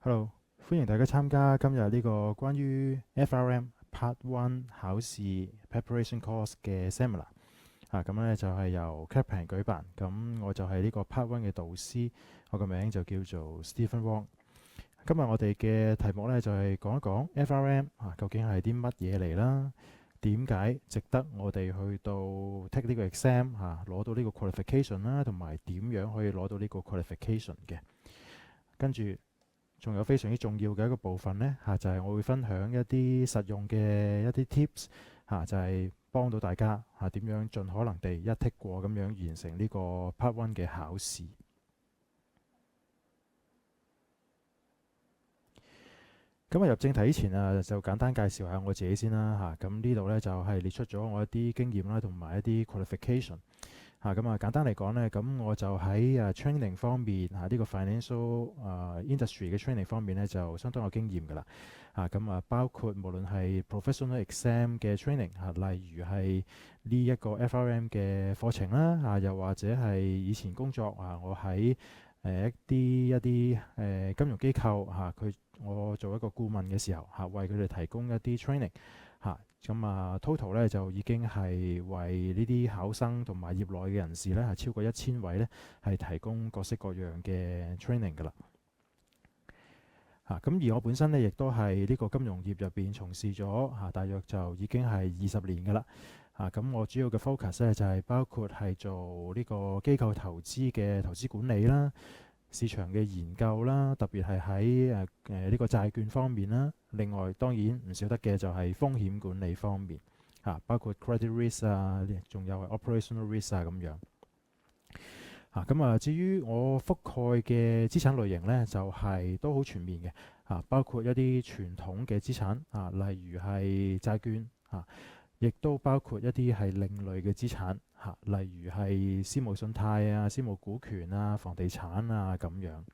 Hello，歡迎大家參加今日呢個關於 FRM Part One 考試 Preparation Course 嘅 Seminar。咁呢就係由 Kaplan 舉辦，咁我就係呢個 Part One 嘅導師，我個名就叫做 Stephen Wong。今日我哋嘅題目呢就係講一講 FRM 究竟係啲乜嘢嚟啦，點解值得我哋去到 take 呢個 exam 攞到呢個 qualification 啦，同埋點樣可以攞到呢個 qualification 嘅。跟住仲有非常之重要嘅一個部分呢，就係我會分享一啲實用嘅一啲 tips，就係幫到大家點樣盡可能地一剔過咁樣完成呢個 Part One 嘅考試。咁入正題之前就簡單介紹下我自己先啦。咁呢度呢，就係列出咗我一啲經驗啦，同埋一啲 qualification。簡單嚟講呢，咁我就喺training 方面呢個 financial industry 嘅 training 方面呢，就相當有經驗㗎啦。包括無論係 professional exam 嘅 training 例如係呢一個 FRM 嘅課程啦，又或者係以前工作我喺一啲金融機構我做一個顧問嘅時候為佢哋提供一啲 training。total 咧就已經係為呢啲考生同埋業內嘅人士咧係超過1000位咧係提供各式各樣嘅 training 㗎啦。而我本身咧亦都係呢個金融業入邊從事咗大約就已經係20年㗎啦。咁我主要嘅 focus 咧就係包括係做呢個機構投資嘅投資管理啦、市場嘅研究啦，特別係喺呢個債券方面啦。另外當然唔少得嘅就係風險管理方面，包括 credit risk 仲有 operational risk 咁樣。至於我覆蓋嘅資產類型呢，就係都好全面嘅，包括一啲傳統嘅資產例如係債券亦都包括一啲係另類嘅資產例如係私募信貸私募股權房地產咁樣。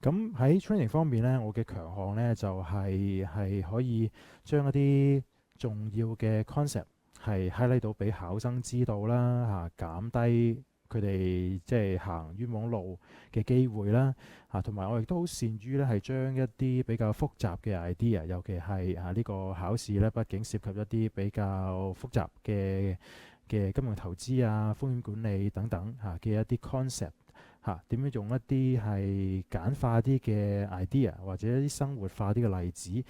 咁喺 training 方面呢，我嘅強項呢就係可以將一啲重要嘅 concept 係 highlight 到俾考生知道啦，減低佢哋即係行冤枉路嘅機會啦，同埋我亦都好善於咧係將一啲比較複雜嘅 idea， 尤其係呢個考試咧，畢竟涉及一啲比較複雜嘅金融投資風險管理等等嘅一啲 concept。點樣用一啲係簡化啲嘅 idea 或者一啲生活化啲嘅例子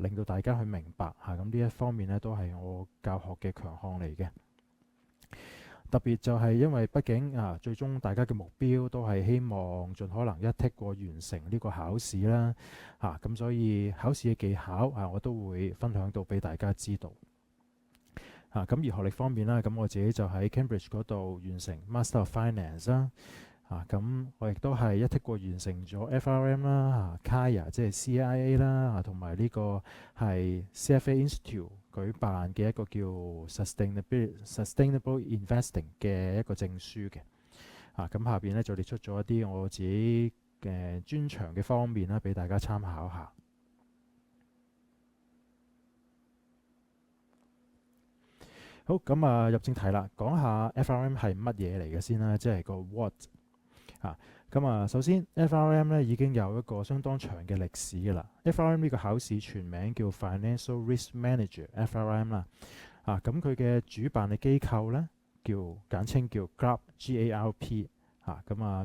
令到大家去明白咁呢一方面呢都係我教學嘅強項嚟嘅。特別就係因為畢竟最終大家嘅目標都係希望盡可能一剔過完成呢個考試啦。咁所以考試嘅技巧我都會分享到俾大家知道。咁而學歷方面啦，咁我自己就喺 Cambridge 嗰度完成 Master of Finance 啦。咁我亦都係一剔過完成咗 FRM 啦，CAIA 即係 CIA 啦，同埋呢個係 CFA Institute 舉辦嘅一個叫 Sustainable Investing 嘅一個證書嘅。咁下邊咧就列出咗一啲我自己嘅專長嘅方面啦，俾大家參考下。好，咁入正題啦，講下 FRM 係乜嘢嚟嘅先啦，即係個 what。首先 FRM 咧已經有一個相當長嘅歷史㗎啦。FRM 呢個考試全名叫 Financial Risk Manager FRM 啦。咁佢嘅主辦嘅機構咧簡稱叫 GARP GARP。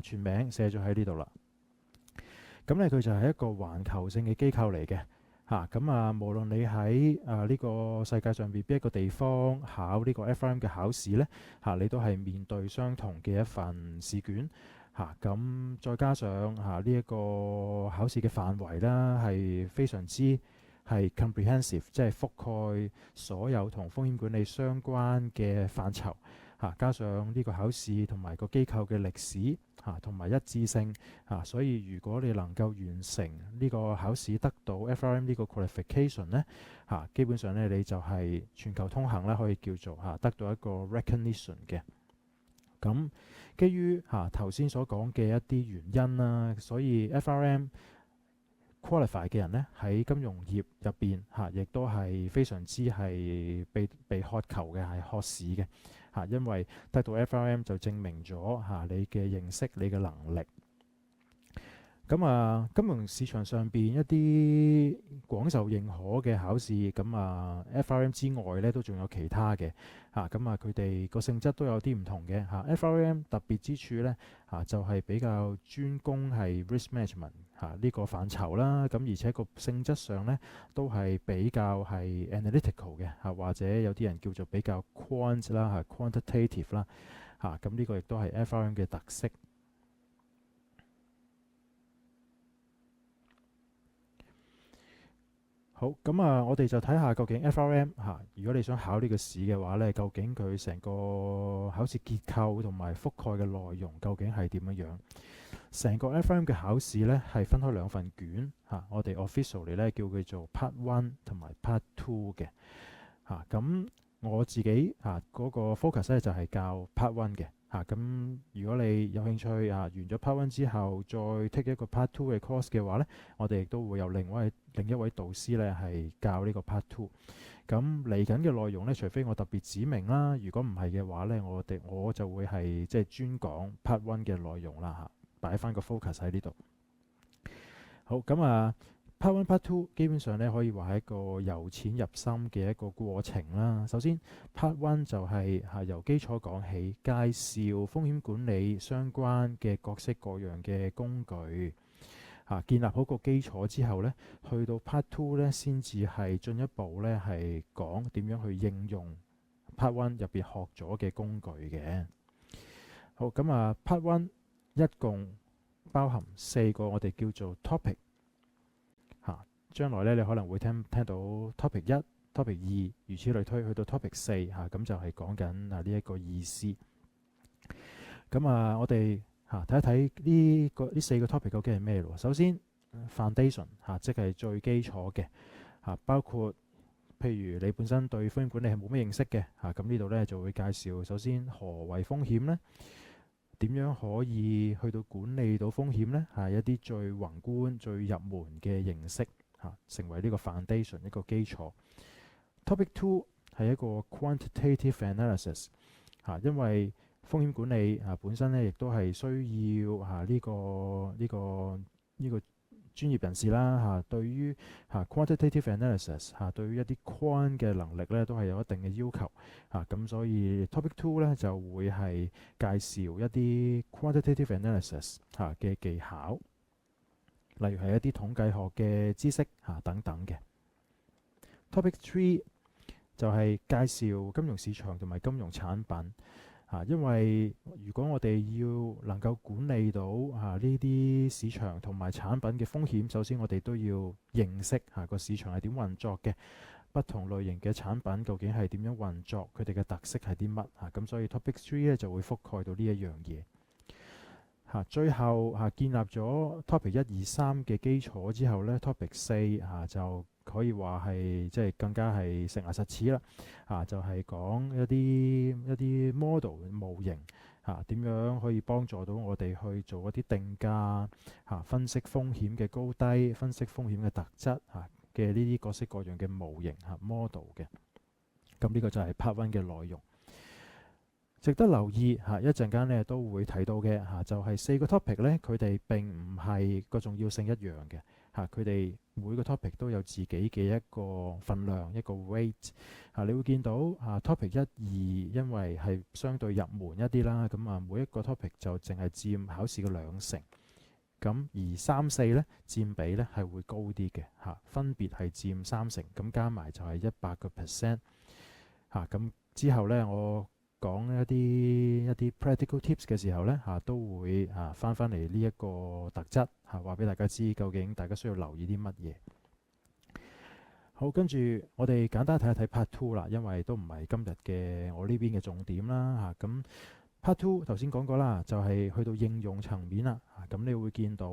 全名寫咗喺呢度啦。咁咧佢就係一個環球性嘅機構嚟嘅。無論你喺呢個世界上邊邊一個地方考呢個 FRM 嘅考試咧，你都係面對相同嘅一份試卷。咁再加上呢一個考試嘅範圍啦，係非常之係 comprehensive，即係覆蓋所有同風險管理相關嘅範疇。加上呢個考試同埋個機構嘅歷史同埋一致性所以如果你能夠完成呢個考試，得到 FRM 呢個 qualification 呢基本上呢，你就係全球通行啦，可以叫做得到一個 recognition 嘅。咁基於頭先所講嘅一啲原因啦，所以 FRM qualify 嘅人呢，喺金融業入邊亦都係非常之係被渴求嘅，係渴市嘅。因為得到 FRM 就證明咗你嘅認識、你嘅能力。咁金融市場上邊一啲廣受認可嘅考試，FRM 之外咧，都仲有其他嘅佢哋個性質都有啲唔同嘅FRM 特別之處咧就係比較專攻係 risk management 呢個範疇啦。咁而且個性質上咧都係比較係 analytical 嘅或者有啲人叫做比較 quant 啦quantitative 啦咁呢個亦都係 FRM 嘅特色。好，我哋就睇下究竟 FRM 如果你想考呢個試嘅話呢，究竟佢成個考試結構同埋覆蓋嘅內容究竟係點樣樣？成個 FRM 嘅考試呢係分開兩份卷我哋 officially 呢叫佢做 Part One 同埋 Part Two 嘅咁我自己嗰個 focus 呢就係教 Part One 嘅咁如果你有興趣完咗 Part One 之後再 take 一個 Part Two 嘅 course 嘅話呢，我哋亦都會有另一位導師呢係教呢個 Part Two。咁嚟緊嘅內容呢，除非我特別指明啦，如果唔係嘅話呢，我就會係即係專講 Part One 嘅內容啦擺翻個 focus 喺呢度。好，Part One、Part Two 基本上咧可以話係一個由淺入深嘅一個過程啦。首先 Part One 就係由基礎講起，介紹風險管理相關嘅各式各樣嘅工具建立好個基礎之後呢，去到 Part Two 呢先至係進一步呢係講點樣去應用 Part One 入邊學咗嘅工具嘅。好，Part One 一共包含4個我哋叫做 topic。將來咧，你可能會聽到 topic 1、topic 2，如此類推，去到 topic 4咁就係講緊呢一個意思。我哋睇一睇呢4個 topic 究竟係咩咯？首先 foundation 即係最基礎嘅包括譬如你本身對風險管理係冇咩認識嘅咁呢度咧就會介紹首先何為風險呢？點樣可以去到管理到風險呢？一啲最宏觀、最入門嘅認識。成為呢個 foundation 一個基礎。Topic 2係一個 quantitative analysis 因為風險管理本身咧亦都係需要呢個專業人士啦對於quantitative analysis 對於一啲 quant 嘅能力咧都係有一定嘅要求咁所以 Topic 2咧就會係介紹一啲 quantitative analysis 嘅技巧。例如係一啲統計學嘅知識等等嘅。Topic 3就係介紹金融市場同埋金融產品因為如果我哋要能夠管理到呢啲市場同埋產品嘅風險，首先我哋都要認識個市場係點運作嘅，不同類型嘅產品究竟係點樣運作，佢哋嘅特色係啲乜咁所以 Topic 3咧就會覆蓋到呢一樣嘢。最後建立咗 topic 1、2、3嘅基礎之後呢 topic 4就可以話係即係更加係實牙實齒啦就係講一啲 model 模型點樣可以幫助到我哋去做一啲定價分析風險嘅高低，分析風險嘅特質嘅呢啲各式各樣嘅模型model 嘅。咁呢個就係 part 1嘅內容。值得留意一陣間咧都會睇到嘅就係4個 topic 咧，佢哋並唔係個重要性一樣嘅佢哋每個 topic 都有自己嘅一個份量，一個 weight 你會見到topic 1、2因為係相對入門一啲啦，咁每一個 topic 就淨係佔考試嘅2成，咁而3、4咧佔比咧係會高啲嘅分別係佔3成，咁加埋就係100%咁之後咧我講一啲 practical tips 嘅時候呢都會翻嚟呢一個特質話俾大家知究竟大家需要留意啲乜嘢。好，跟住我哋簡單睇一睇 part 2啦，因為都唔係今日嘅我呢邊嘅重點啦咁 part 2頭先講過啦，就係去到應用層面啦咁你會見到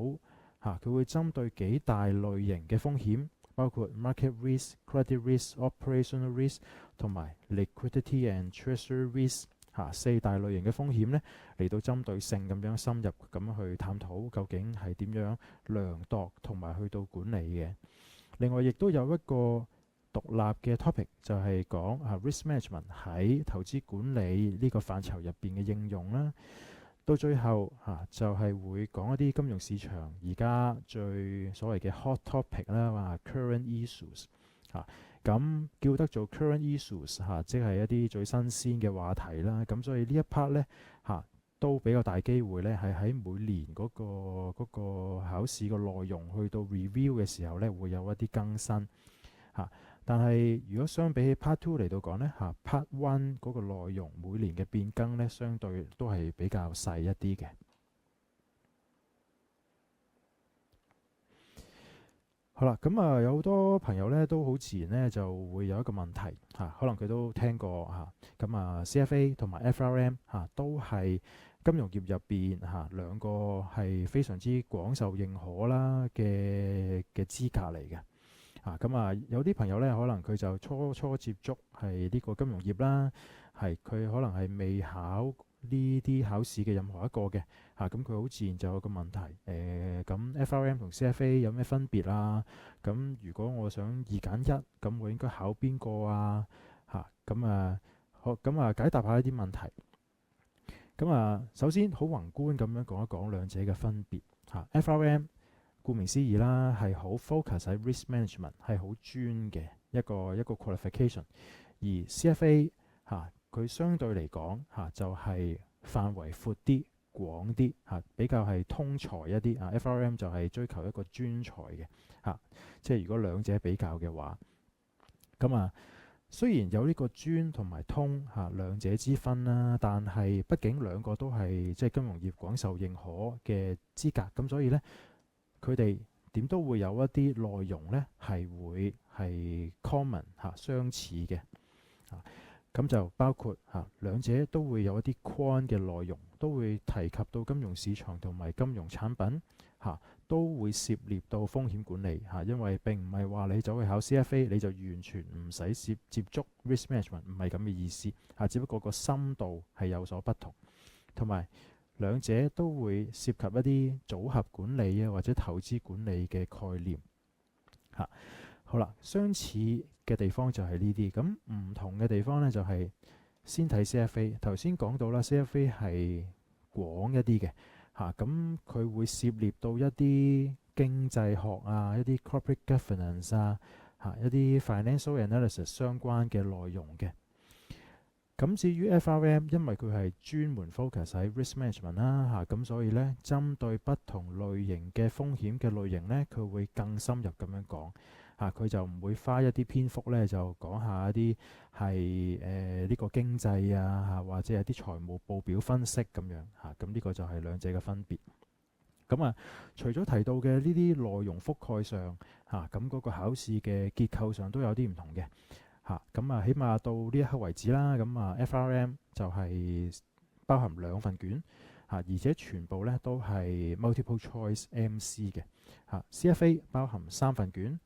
佢會針對幾大類型嘅風險，包括 market risk、credit risk、operational risk 同埋 liquidity and treasury risk 4大類型嘅風險呢嚟到針對性咁樣深入咁去探討究竟係點樣量度同埋去到管理嘅。另外亦都有一個獨立嘅 topic 就係講risk management 喺投資管理呢個範疇入邊嘅應用啦。到最後就係會講一啲金融市場而家最所謂嘅 hot topic 啦，話 current issues 咁叫得做 current issues 即係一啲最新鮮嘅話題啦。咁所以呢一 part 呢，都比較大機會呢，係喺每年嗰個考試個內容去到 review 嘅時候呢，會有一啲更新但係如果相比起 Part Two 嚟到講呢Part One 嗰個內容每年嘅變更呢，相對都係比較細一啲嘅。好啦，咁有好多朋友呢都好自然呢就會有一個問題可能佢都聽過咁CFA 同埋 FRM 都係金融業入邊兩個係非常之廣受認可啦嘅資格嚟嘅。有啲朋友呢，可能佢就初接觸係呢個金融業啦，係佢可能係未考呢啲考試嘅任何一個嘅咁佢好自然就有個問題咁 FRM 同 CFA 有咩分別啊？咁如果我想二揀一，咁我應該考邊個啊？好解答下一啲問題。首先好宏觀咁樣講一講兩者嘅分別FRM。顧名思義啦，係好 focus 喺 risk management， 係好專嘅一個 qualification。而 CFA 佢相對嚟講就係範圍闊啲、廣啲比較係通才一啲FRM 就係追求一個專才嘅即係如果兩者比較嘅話，雖然有呢個專同埋通兩者之分啦，但係畢竟兩個都係即係金融業廣受認可嘅資格，咁所以呢。佢哋點都會有一啲內容呢係會係 common 相似嘅咁就包括兩者都會有一啲 quant 嘅內容，都會提及到金融市場同埋金融產品都會涉獵到風險管理因為並唔係話你走去考 CFA 你就完全唔使接觸 risk management， 唔係咁嘅意思只不過個深度係有所不同，同埋兩者都會涉及一啲組合管理或者投資管理嘅概念好啦，相似嘅地方就係呢啲，咁唔同嘅地方呢，就係先睇 CFA。頭先講到啦 CFA 係廣一啲嘅咁佢會涉獵到一啲經濟學一啲 corporate governance 一啲 financial analysis 相關嘅內容嘅。咁至於 FRM， 因為佢係專門 focus 喺 risk management 啦咁所以呢，針對不同類型嘅風險嘅類型呢，佢會更深入咁樣講佢就唔會花一啲篇幅呢，就講下一啲係呢個經濟或者係啲財務報表分析咁樣咁呢個就係兩者嘅分別。除咗提到嘅呢啲內容覆蓋上咁嗰個考試嘅結構上都有啲唔同嘅。起碼到呢一刻為止啦，FRM 就係包含2份卷而且全部呢都係 multiple choice MC 嘅CFA 包含3份卷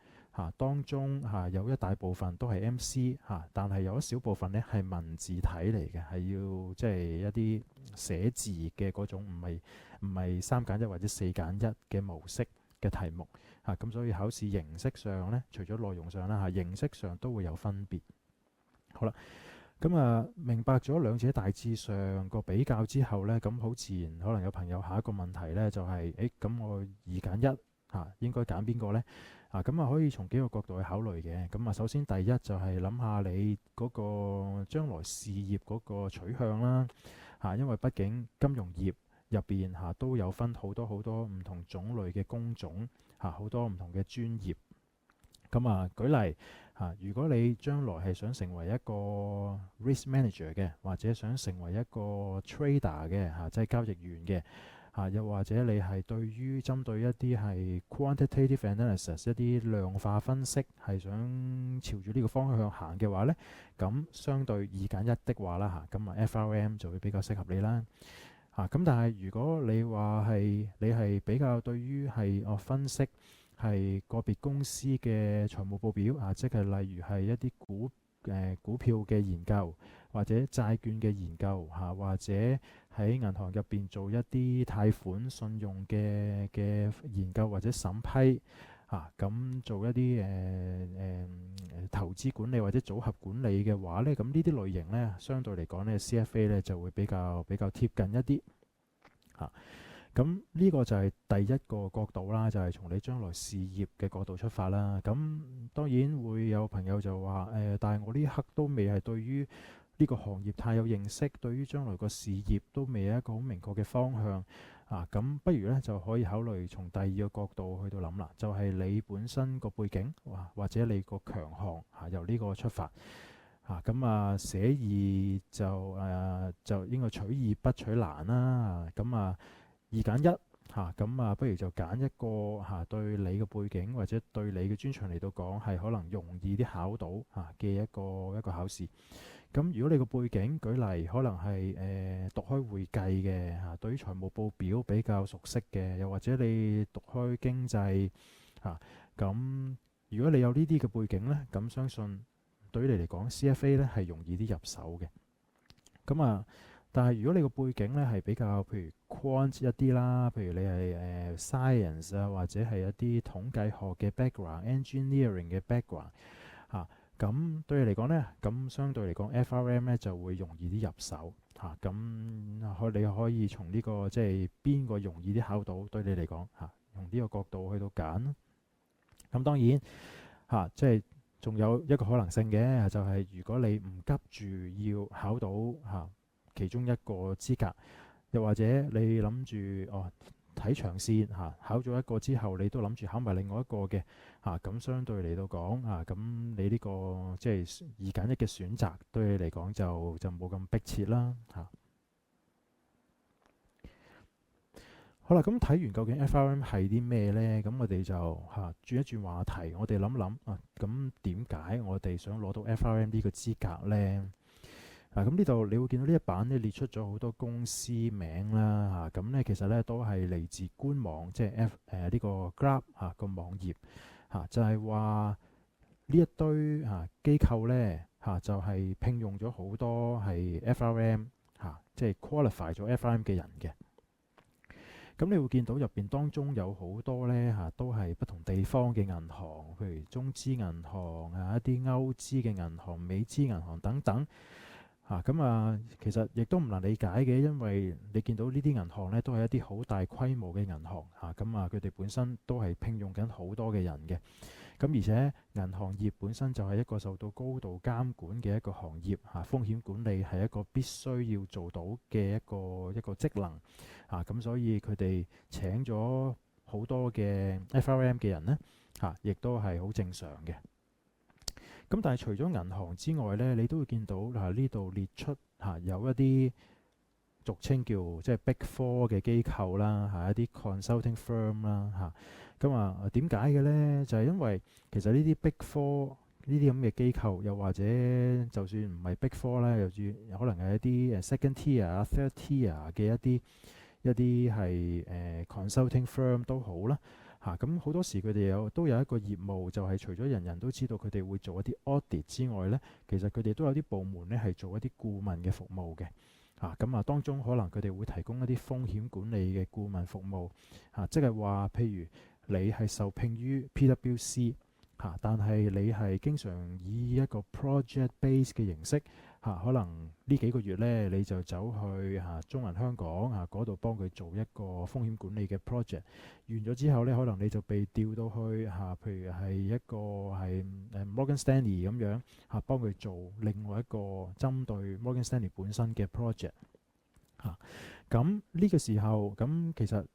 當中有一大部分都係 MC 但係有一小部分呢係文字體嚟嘅，係要即係一啲寫字嘅嗰種，唔係3揀1或者4揀1嘅模式嘅題目咁所以考試形式上呢，除咗內容上啦形式上都會有分別。好啦，明白咗兩者大致上個比較之後呢，咁好自然可能有朋友下一個問題呢，就係咁我二揀一應該揀邊個呢？可以從幾個角度去考慮嘅。首先第一就係諗下你嗰個將來事業嗰個取向啦因為畢竟金融業入邊都有分好多唔同種類嘅工種好多唔同嘅專業。舉例如果你將來係想成為一個 risk manager 嘅，或者想成為一個 trader 嘅即係交易員嘅又或者你係對於針對一啲係 quantitative analysis 一啲量化分析係想朝住呢個方向行嘅話呢，咁相對二揀一的話啦FRM 就會比較適合你啦。但係如果你話係你係比較對於係分析係個別公司嘅財務報表即係例如係一啲股票嘅研究，或者債券嘅研究或者喺銀行入邊做一啲貸款信用嘅研究或者審批咁做一啲投資管理或者組合管理嘅話呢，咁呢啲類型呢，相對嚟講呢 CFA 呢就會比較貼近一啲。嚇。咁呢個就係第一個角度啦，就係從你將來事業嘅角度出發啦。咁當然會有朋友就話但係我呢一刻都未係對於呢個行業太有認識，對於將來個事業都未有一個好明確嘅方向啊。咁不如呢，就可以考慮從第二個角度去到諗啦，就係你本身個背景或者你個強項由呢個出發咁寫易就應該取易不取難啦。咁二揀一咁不如就揀一個對你嘅背景或者對你嘅專長嚟到講係可能容易啲考到嘅一個考試。咁如果你個背景舉例可能係讀開會計嘅對於財務報表比較熟悉嘅，又或者你讀開經濟咁如果你有呢啲嘅背景呢，咁相信對於你嚟講 CFA 呢係容易啲入手嘅。咁但係如果你個背景呢係比較譬如 quant 一啲啦，譬如你係science或者係一啲統計學嘅 background、engineering 嘅 background 咁對你嚟講呢，咁相對嚟講 FRM 呢就會容易啲入手咁你可以從呢個即係邊個容易啲考到，對你嚟講用呢個角度去到揀。咁當然即係仲有一個可能性嘅，就係如果你唔急住要考到其中一個資格，又或者你諗住睇長線考咗一個之後，你都諗住考埋另外一個嘅咁相對嚟到講咁你呢個即係二揀一嘅選擇對你嚟講就冇咁迫切啦好啦，咁睇完究竟 FRM 係啲咩呢？咁我哋就轉一轉話題，我哋諗諗咁點解我哋想攞到 FRM 呢個資格呢？咁呢度你會見到呢一版呢列出咗好多公司名啦咁呢其實呢都係嚟自官網，即係呢個 Grab 個網頁就係話呢一堆機構呢就係聘用咗好多係 FRM 即係 qualify 咗 FRM 嘅人嘅。咁你會見到入邊當中有好多呢都係不同地方嘅銀行，譬如中資銀行一啲歐資嘅銀行、美資銀行等等其實亦都唔難理解嘅，因為你見到呢啲銀行呢都係一啲好大規模嘅銀行佢哋本身都係聘用緊好多嘅人嘅。咁而且銀行業本身就係一個受到高度監管嘅一個行業風險管理係一個必須要做到嘅一個職能咁所以佢哋請咗好多嘅 FRM 嘅人呢亦都係好正常嘅。咁但係除咗銀行之外呢，你都會見到呢度列出有一啲俗稱叫即係 Big Four 嘅機構啦一啲 consulting firm 啦咁點解嘅呢？就係因為其實呢啲 Big Four 呢啲咁嘅機構，又或者就算唔係 Big Four 咧，又可能係一啲second tier、third tier 嘅一啲係consulting firm 都好啦咁好多時佢哋都有一個業務，就係除咗人人都知道佢哋會做一啲 audit 之外呢，其實佢哋都有啲部門呢係做一啲顧問嘅服務嘅咁當中可能佢哋會提供一啲風險管理嘅顧問服務即係話譬如你係受聘於 PwC但係你係經常以一個 project base 嘅形式可能呢幾個月呢，你就走去中銀香港嗰度幫佢做一個風險管理嘅 project， 完咗之後呢，可能你就被調到去譬如係一個係Morgan Stanley 咁樣幫佢做另外一個針對 Morgan Stanley 本身嘅 project 咁呢個時候咁其實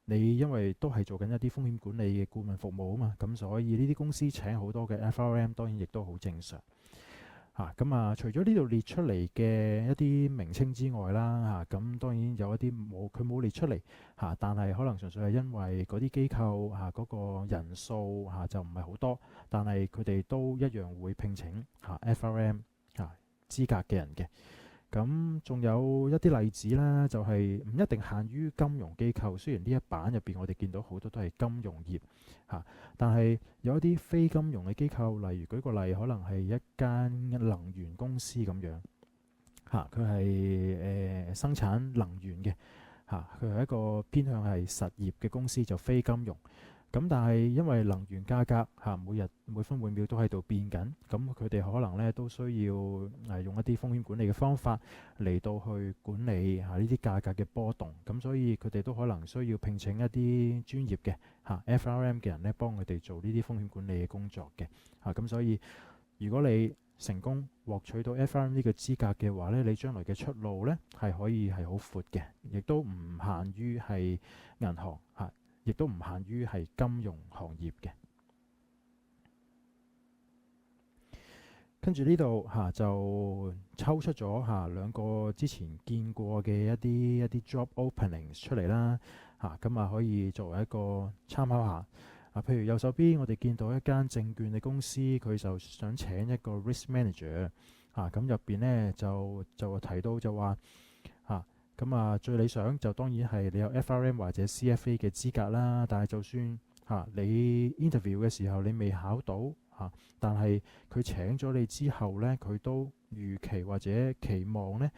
你因為都係做緊一啲風險管理嘅顧問服務啊嘛，咁所以呢啲公司請好多嘅 FRM 當然亦都好正常除咗呢度列出嚟嘅一啲名稱之外啦咁當然有一啲佢冇列出嚟但係可能純粹係因為嗰啲機構嗰個人數就唔係好多，但係佢哋都一樣會聘請FRM 資格嘅人嘅。咁仲有一啲例子啦，就係唔一定限於金融機構。雖然呢一版入邊我哋見到好多都係金融業但係有一啲非金融嘅機構，例如舉個例，可能係一間能源公司咁樣佢係生產能源嘅佢係一個偏向係實業嘅公司，就非金融。咁但係因為能源價格每日每分每秒都喺度變緊，咁佢哋可能咧都需要用一啲風險管理嘅方法嚟到去管理呢啲價格嘅波動。咁所以佢哋都可能需要聘請一啲專業嘅FRM 嘅人咧，幫佢哋做呢啲風險管理嘅工作嘅。咁所以如果你成功獲取到 FRM 呢個資格嘅話咧，你將來嘅出路咧係可以係好闊嘅，亦都唔限於係銀行亦都唔限於係金融行業嘅。跟住呢度就抽出咗兩個之前見過嘅一啲 job openings 出嚟啦。咁可以作為一個參考下。譬如右手邊我哋見到一間證券嘅公司，佢就想請一個 risk manager。咁入邊呢就提到就話咁最理想就當然係你有 FRM 或者 CFA 嘅資格啦。但係就算你 interview 嘅時候你未考到但係佢請咗你之後呢，佢都預期或者期望呢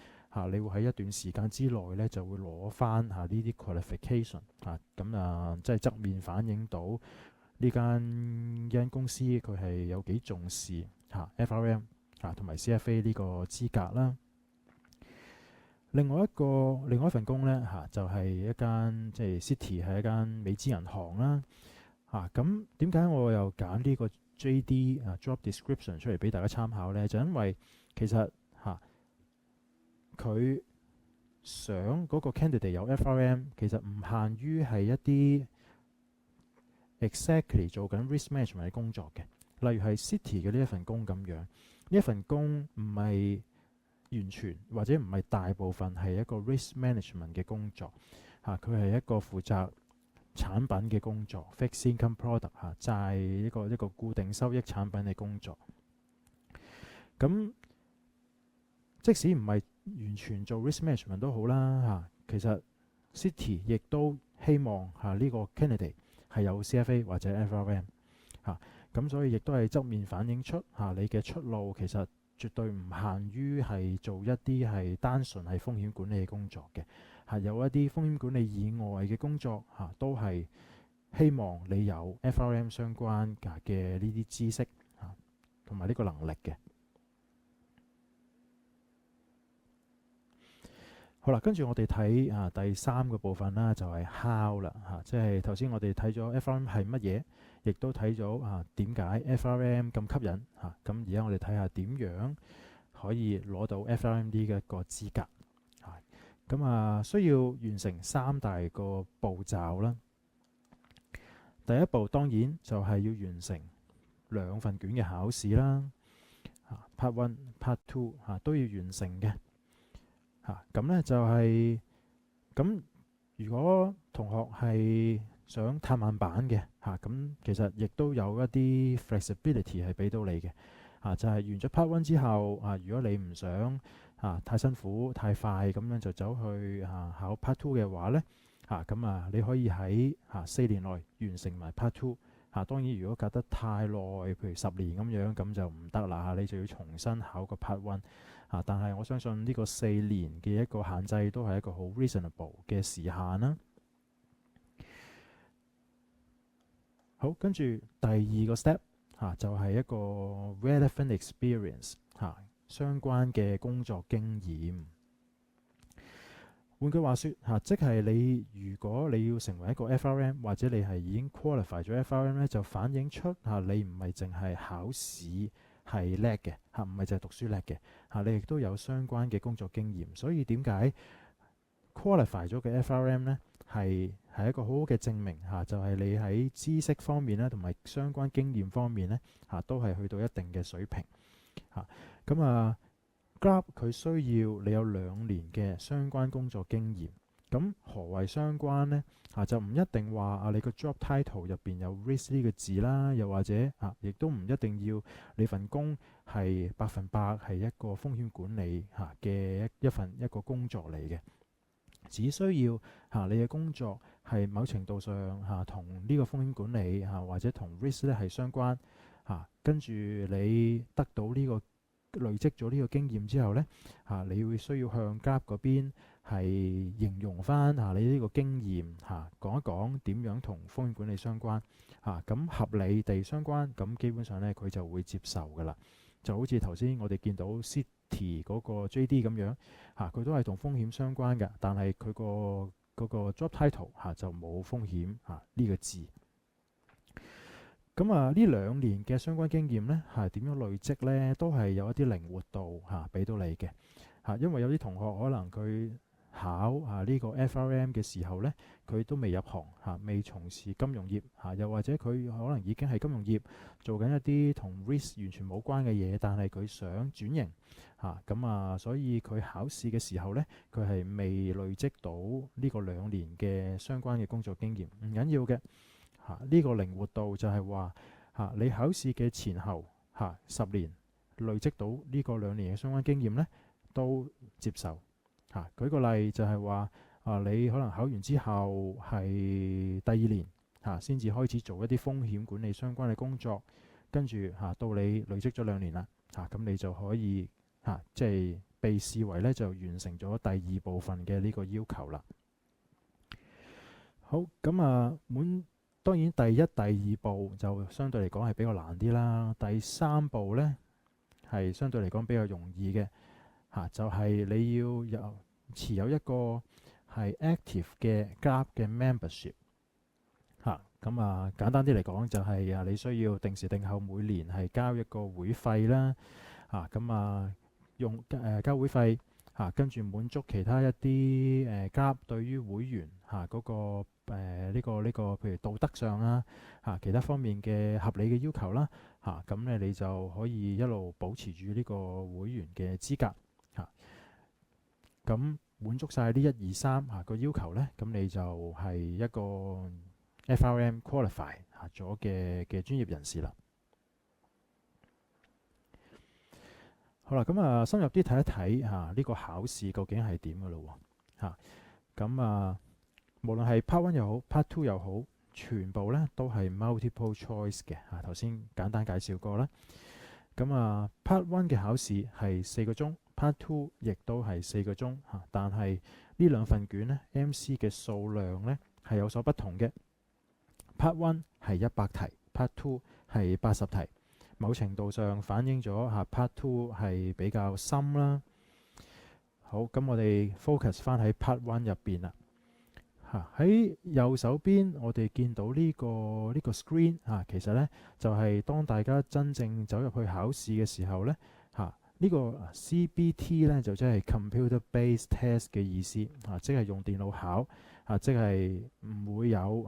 你會喺一段時間之內呢就會攞翻呢啲 qualification。咁即係側面反映到呢間公司佢係有幾重視FRM同埋 CFA 呢個資格啦。另外一份工呢就係一間即係 Citi 係一間美資銀行啦。咁點解我又揀呢個 JD job description 出嚟俾大家參考呢？就因為其實佢想嗰個 candidate 有 FRM， 其實唔限於係一啲 exactly 做緊 risk management 嘅工作嘅。例如係 Citi 嘅呢一份工咁樣，呢一份工唔係完全或者唔係大部分係一個 risk management 嘅工作。佢係一個負責產品嘅工作 ，fixed income product 債一個固定收益產品嘅工作。咁即使唔係完全做 risk management 都好啦。其實 Citi 亦都希望呢個 candidate 係有 CFA 或者 FRM。咁所以亦都係側面反映出你嘅出路其實絕對唔限於係做一啲係單純係風險管理嘅工作嘅。有一啲風險管理以外嘅工作都係希望你有 FRM 相關嘅呢啲知識同埋呢個能力嘅。好啦，跟住我哋睇第三個部分啦，就係 how 啦。即係頭先我哋睇咗 FRM 係乜嘢，亦都睇咗點解 FRM 咁吸引。咁而家我哋睇下點樣可以攞到 FRM 呢一個資格。咁需要完成3大個步驟啦。第一步當然就係要完成2份卷嘅考試啦。Part 1、Part 2都要完成嘅。咁呢就係咁。如果同學係想探慢版嘅咁其實亦都有一啲 flexibility 係俾到你嘅。就係完咗 Part 1之後如果你唔想太辛苦太快咁樣就走去考 Part 2嘅話呢，咁你可以喺4年內完成埋 Part 2。當然如果隔得太耐，譬如10年咁樣，咁就唔得啦。你就要重新考個 Part 1。但係我相信呢個4年嘅一個限制都係一個好 reasonable 嘅時限啦。好，跟住第二個 step 就係一個 relevant experience 相關嘅工作經驗。換句話說即係你如果你要成為一個 FRM 或者你係已經 qualify 咗 FRM 咧，就反映出你唔係淨係考試係叻嘅唔係淨係讀書叻嘅你亦都有相關嘅工作經驗。所以點解 qualify 咗嘅 FRM 呢係一個好好嘅證明就係你喺知識方面咧同埋相關經驗方面咧都係去到一定嘅水平。咁Grab 佢需要你有2年嘅相關工作經驗。咁何謂相關呢？就唔一定話你個 job title 入邊有 risk 呢個字啦，又或者亦都唔一定要你份工係100%係一個風險管理嘅一個工作嚟嘅。只需要你嘅工作係某程度上同呢個風險管理或者同 risk 咧係相關。跟住你得到呢個累積咗呢個經驗之後呢，你會需要向 Grab 嗰邊係形容翻你呢個經驗講一講點樣同風險管理相關咁合理地相關，咁基本上呢，佢就會接受噶啦。就好似頭先我哋見到 City 嗰個 JD 咁樣佢都係同風險相關嘅，但係佢嗰個 job title 就冇風險呢個字。咁呢2年嘅相關經驗呢，點樣累積呢？都係有一啲靈活度俾到你嘅因為有啲同學可能佢考呢個 FRM 嘅時候呢，佢都未入行未從事金融業又或者佢可能已經係金融業做緊一啲同 risk 完全冇關嘅嘢，但係佢想轉型咁所以佢考試嘅時候呢，佢係未累積到呢個2年嘅相關嘅工作經驗，唔緊要嘅呢個靈活度就係話你考試嘅前後10年累積到呢個2年嘅相關經驗呢，都接受舉個例就係話你可能考完之後係第2年先至開始做一啲風險管理相關嘅工作，跟住到你累積咗2年啦咁你就可以即係被視為呢就完成咗第2部分嘅呢個要求啦。好咁當然第1、第2步就相對嚟講係比較難啲啦。第3步呢係相對嚟講比較容易嘅就係你要持有一個係 active 嘅 GLAB 嘅 membership 咁簡單啲嚟講就係你需要定時定候每年係交一個會費啦咁用交會費跟住滿足其他一啲GLAB對於會員嗰個呢個譬如道德上其他方面嘅合理嘅要求啦咁咧你就可以一路保持住呢個會員嘅資格咁滿足晒呢1、2、3個要求呢，咁你就係一個 FRM qualify 咗嘅專業人士啦。好啦，咁深入啲睇一睇呢個考試究竟係點嘅咯喎咁無論係 Part 1又好 Part 2又好，全部呢都係 multiple choice 嘅頭先簡單介紹過啦。咁Part 1嘅考試係4個鐘，Part 2亦都係4個鐘但係呢2份卷呢 MC 嘅數量呢係有所不同嘅。Part 1係100題，Part 2係80題，某程度上反映咗Part 2係比較深啦。好，咁我哋 focus 翻喺 Part 1入邊啦。喺右手邊我哋見到呢個 screen 其實呢就係當大家真正走入去考試嘅時候呢呢個 CBT 呢就即係 Computer Based Test 嘅意思即係用電腦考即係唔會有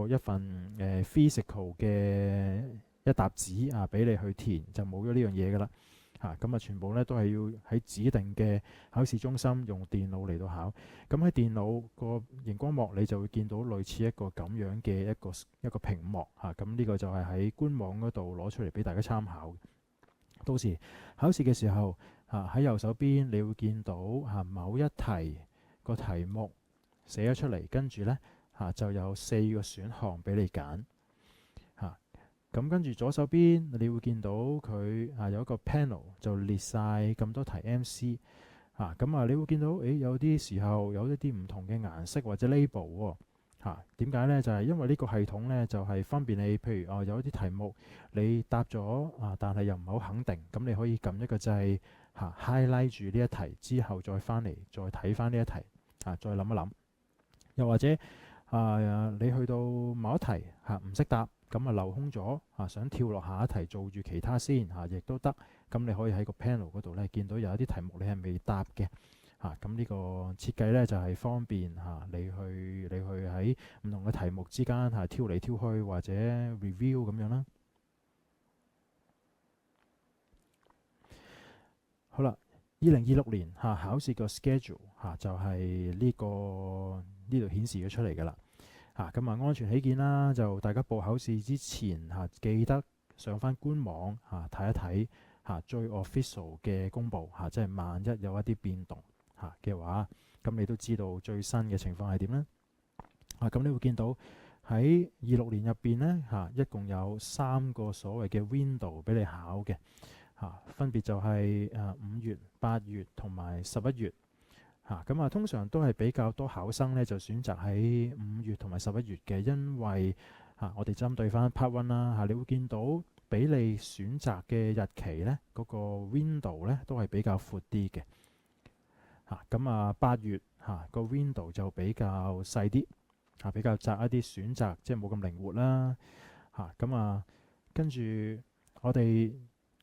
一份physical 嘅一沓紙俾你去填，就冇咗呢樣嘢噶啦咁全部呢都係要喺指定嘅考試中心用電腦嚟到考。咁喺電腦個熒光幕你就會見到類似一個咁樣嘅一個屏幕咁呢個就係喺官網嗰度攞出嚟俾大家參考。到時考試嘅時候喺右手邊你會見到某一題個題目寫咗出嚟，跟住呢就有4個選項俾你揀咁跟住左手邊你會見到佢有一個 panel 就列晒咁多題 MC咁你會見到有啲時候有一啲唔同嘅顏色或者 label 點解呢？就係因為呢個系統呢，就係方便你，譬如有一啲題目你答咗但係又唔係好肯定，咁你可以撳一個掣highlight 住呢一題之後再翻嚟再睇翻呢一題再諗一諗。又或者你去到某一題唔識答，咁留空咗想跳落下一題做住其他先亦都得。咁你可以喺個 panel 嗰度呢見到有一啲題目你係未答嘅咁呢個設計呢，就係方便你去喺唔同嘅題目之間挑嚟挑去或者 review 咁樣啦。好啦，2026年考試個 schedule 就係呢度顯示咗出嚟㗎啦。咁安全起見啦，就大家報考試之前記得上翻官網睇一睇最 official 嘅公佈即係萬一有一啲變動嘅話，咁你都知道最新嘅情況係點呢？咁你會見到喺26年入邊呢一共有3個所謂嘅 window 俾你考嘅分別就係5月、8月同埋11月咁通常都係比較多考生咧就選擇喺5月同埋11月嘅，因為我哋針對翻 Part One 啦，你會見到俾你選擇嘅日期咧，嗰個 window 咧都係比較闊啲嘅。8月個 window 就比較細啲，比較窄一啲，選擇即係冇咁靈活啦。跟住我哋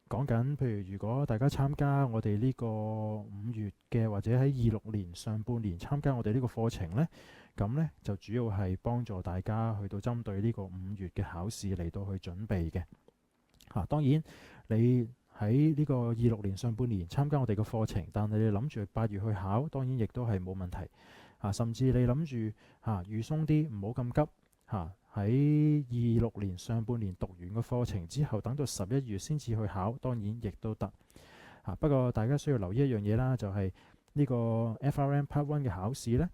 講緊，譬如如果大家參加我哋呢個5月嘅，或者喺26年上半年參加我哋呢個課程呢，咁呢就主要係幫助大家去到針對呢個5月嘅考試嚟到去準備嘅。當然你喺呢個26年上半年參加我哋嘅課程，但係你諗住8月去考，當然亦都係冇問題。甚至你諗住預鬆啲，唔好咁急喺26年上半年讀完個課程之後，等到11月先至去考，當然亦都得。不過大家需要留意一樣嘢啦，就係呢個 FRM Part One 嘅考試呢，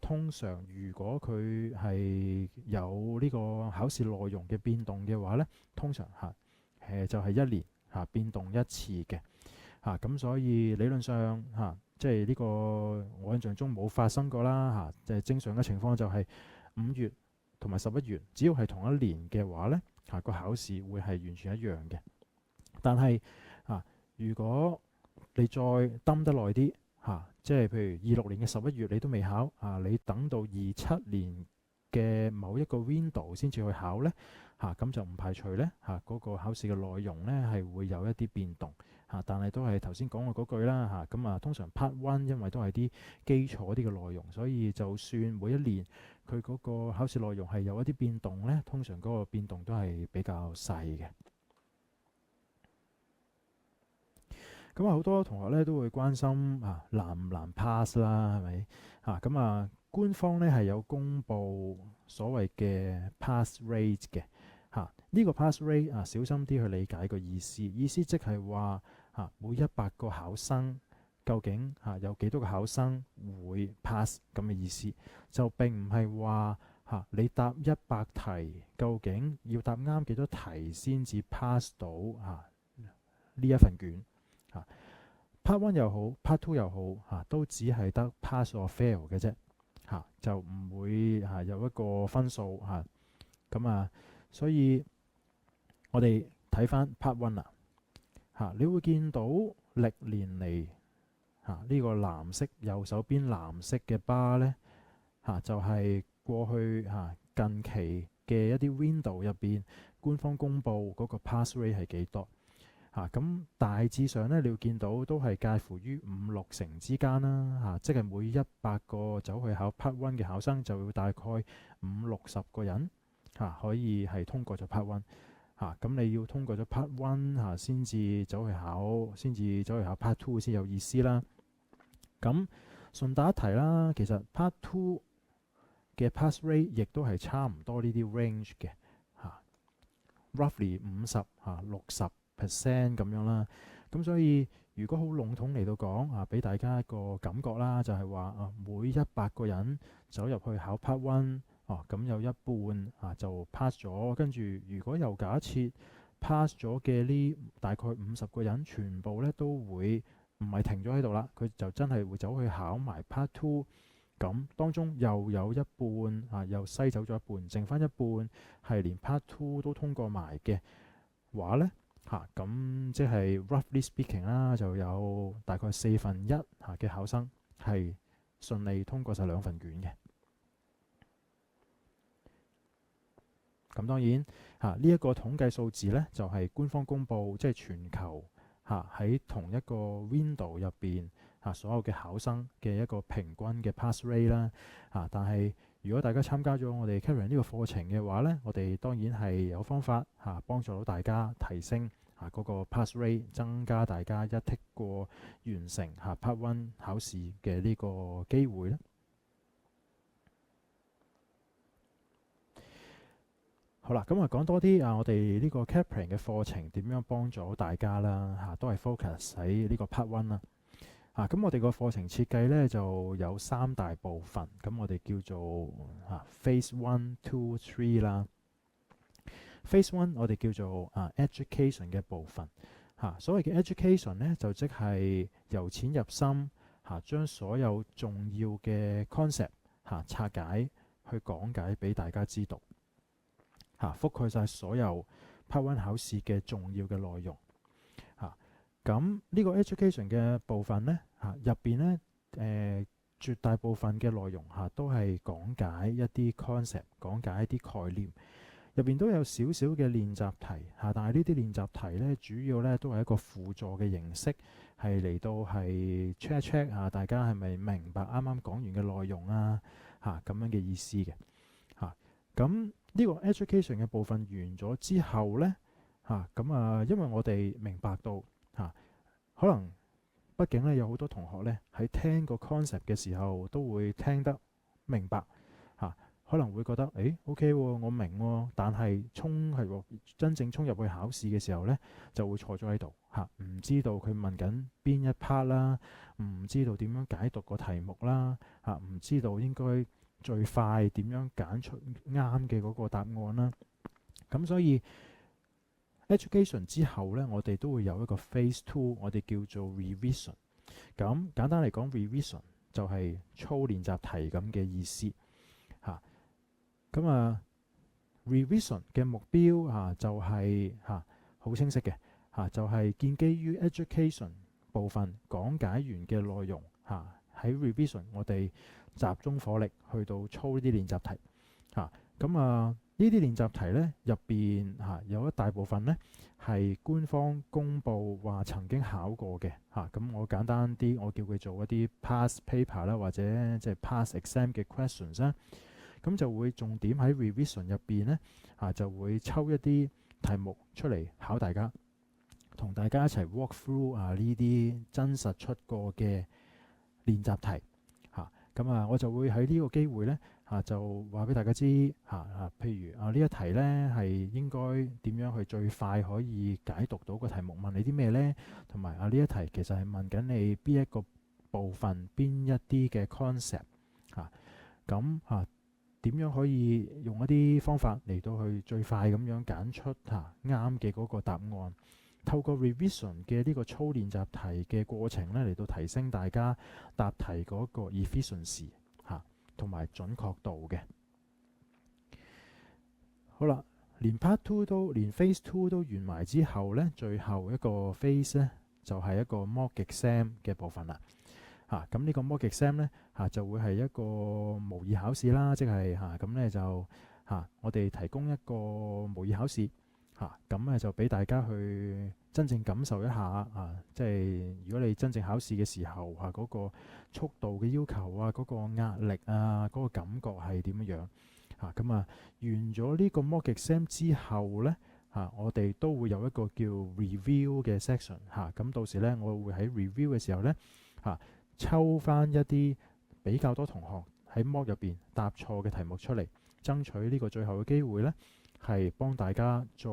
通常如果佢係有呢個考試內容嘅變動嘅話呢，通常就係1年變動1次嘅。咁所以理論上即係呢個我印象中冇發生過啦。即係正常嘅情況就係5月同埋11月，只要係同一年嘅話呢，個考試會係完全一樣嘅。但係如果你再等得耐啲，即係譬如26年嘅11月你都未考，你等到27年嘅某一個 window 先至去考呢，咁就唔排除呢嗰個考試嘅內容呢係會有一啲變動。但係都係頭先講過嗰句啦。通常 Part One 因為都係啲基礎啲嘅內容，所以就算每一年佢嗰個考試內容係有一啲變動呢，通常嗰個變動都係比較細嘅。好多同學呢都會關心難唔難 pass 啦，係咪？官方呢係有公布所謂嘅 pass rate 嘅。呢個 pass rate 小心啲去理解個意思。意思即係話每100個考生究竟有幾多個考生會 pass 咁嘅意思，就並唔係話你答100題究竟要答啱幾多題先至 pass 到呢一份卷。Part One 又好 Part Two 又好，都只係得 pass or fail 嘅啫。就唔會有一個分數。所以我哋睇翻 Part One 你會見到歷年嚟呢個藍色右手邊藍色嘅 bar 呢，就係過去近期嘅一啲 window 入邊官方公佈嗰個 pass rate 係幾多。咁大致上呢，你會見到都係介乎於5-6成之間啦。即係每100個走去考 Part One 嘅考生，就會大概50-60個人可以係通過咗 Part One。咁你要通過咗 Part One 先至走去考 Part Two 先有意思啦。咁順帶一提啦，其實 Part Two 嘅 pass rate 亦都係差唔多呢啲 range 嘅，roughly 50-60% 咁樣啦。咁所以如果好籠統嚟到講俾大家一個感覺啦，就係話每100個人走入去考 Part One，咁有一半就 pass 咗。跟住如果又假設 pass 咗嘅呢大概50個人全部呢都會唔係停咗喺度啦，佢就真係會走去考埋 Part Two。咁當中又有一半又篩走咗一半，剩翻一半係連 Part Two 都通過埋嘅話呢，咁即係 roughly speaking 啦，就有大概1/4嘅考生係順利通過晒2份卷嘅。咁當然呢一個統計數字呢，就係官方公布，即係全球喺同一個 window 入邊所有嘅考生嘅一個平均嘅 pass rate 啦。但係如果大家參加咗我哋 Karen 呢個課程嘅話呢，我哋當然係有方法幫助到大家提升嗰個 pass rate，增加大家一剔過完成Part One 考試嘅呢個機會咧。好啦，咁講多啲我哋呢個 Kaplan 嘅課程點樣幫助大家啦。都係 focus 喺呢個 Part One 啦。咁我哋個課程設計呢就有3大部分，咁我哋叫做Phase 1、2、3啦。Phase 1我哋叫做education 嘅部分。所謂嘅 education 呢，就即係由淺入深將所有重要嘅 concept 拆解去講解俾大家知道，覆蓋晒所有 Part 1考試嘅重要嘅內容。咁呢個 education 嘅部分呢，入邊呢，絕大部分嘅內容都係講解一啲 concept， 講解一啲概念。入邊都有少少嘅練習題但係呢啲練習題呢，主要呢都係一個輔助嘅形式，係嚟到係 check 一 check 大家係咪明白啱啱講完嘅內容咁樣嘅意思嘅。咁呢個 education 嘅部分完咗之後呢，因為我哋明白到可能畢竟咧有好多同學呢喺聽個 concept 嘅時候都會聽得明白可能會覺得OK 我明但係真正衝入去考試嘅時候呢，就會坐咗喺度唔知道佢問緊邊一 part 啦，唔知道點樣解讀個題目啦，唔知道應該最快點樣揀出啱嘅嗰個答案啦。咁所以 education 之後呢，我哋都會有一個 phase 2，我哋叫做 revision。咁簡單嚟講 revision 就係操練習題咁嘅意思。revision 嘅目標就係好清晰嘅就係建基於 education 部分講解完嘅內容喺 revision 我哋集中火力去到操呢啲練習題。呢啲練習題呢，入邊有一大部分呢係官方公佈話曾經考過嘅咁我簡單啲，我叫佢做一啲 past paper 啦，或者即係 past exam 嘅 questions 啦。咁就會重點喺 revision 入邊呢，就會抽一啲題目出嚟考大家，同大家一齊 walk through 呢啲真實出過嘅練習題我就會喺呢個機會呢，就話俾大家知譬如呢一題呢係應該點樣去最快可以解讀到個題目問你啲咩呢？同埋呢一題其實係問緊你邊一個部分邊一啲嘅 concept 點樣可以用一啲方法嚟到去最快咁樣揀出啱嘅嗰個答案。透過 revision 嘅呢個操練習題嘅過程呢，嚟到提升大家答題嗰個 efficiency 同埋準確度嘅。好啦，連 Part 2連 Phase 2都完埋之後呢，最後一個 Phase 呢，就係一個 mock exam 嘅部分啦。咁呢個 mock exam 呢，就會係一個模擬考試啦，即係咁呢就我哋提供一個模擬考試咁呢就俾大家去真正感受一下即係如果你真正考試嘅時候嗰個速度嘅要求嗰個壓力嗰個感覺係點樣完咗呢個 mock exam 之後呢，我哋都會有一個叫 review 嘅 section 咁到時呢，我會喺 review 嘅時候呢，抽翻一啲比較多同學喺 mock 入邊答錯嘅題目出嚟，爭取呢個最後嘅機會呢，係幫大家再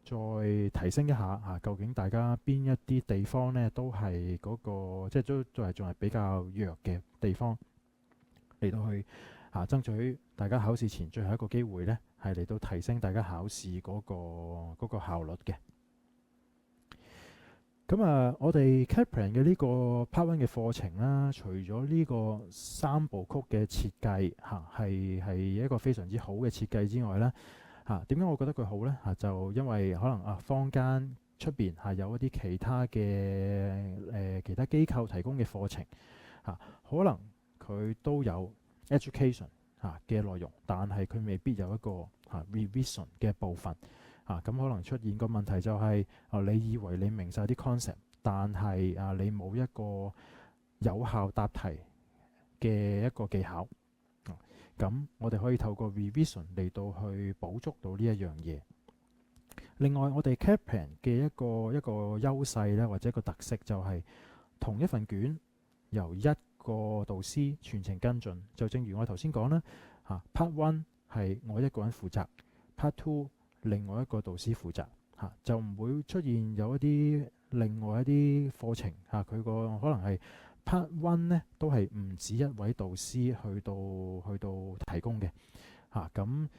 提升一下究竟大家邊一啲地方呢都係嗰個即係都係仲係比較弱嘅地方，嚟到去爭取大家考試前最後一個機會呢，係嚟到提升大家考試嗰個效率嘅。我哋 Kaplan 嘅呢個 Part 1嘅課程啦，除咗呢個3部曲嘅設計係一個非常之好嘅設計之外呢，點解我覺得佢好呢？就因為可能坊間出邊有一啲其他嘅其他機構提供嘅課程可能佢都有 education 嘅內容，但係佢未必有一個revision 嘅部分。咁可能出現個問題就係你以為你明晒啲 concept， 但係你冇一個有效答題嘅一個技巧。咁我哋可以透過 revision 嚟到去補足到呢一樣嘢。另外，我哋 Kaplan 嘅一個優勢咧，或者一個特色就係同一份卷由一個導師全程跟進。就正如我頭先講啦，Part 1係我一個人負責，Part 2另外一個導師負責就唔會出現有一啲另外一啲課程佢個可能係 Part 1呢都係唔止一位導師去到提供嘅咁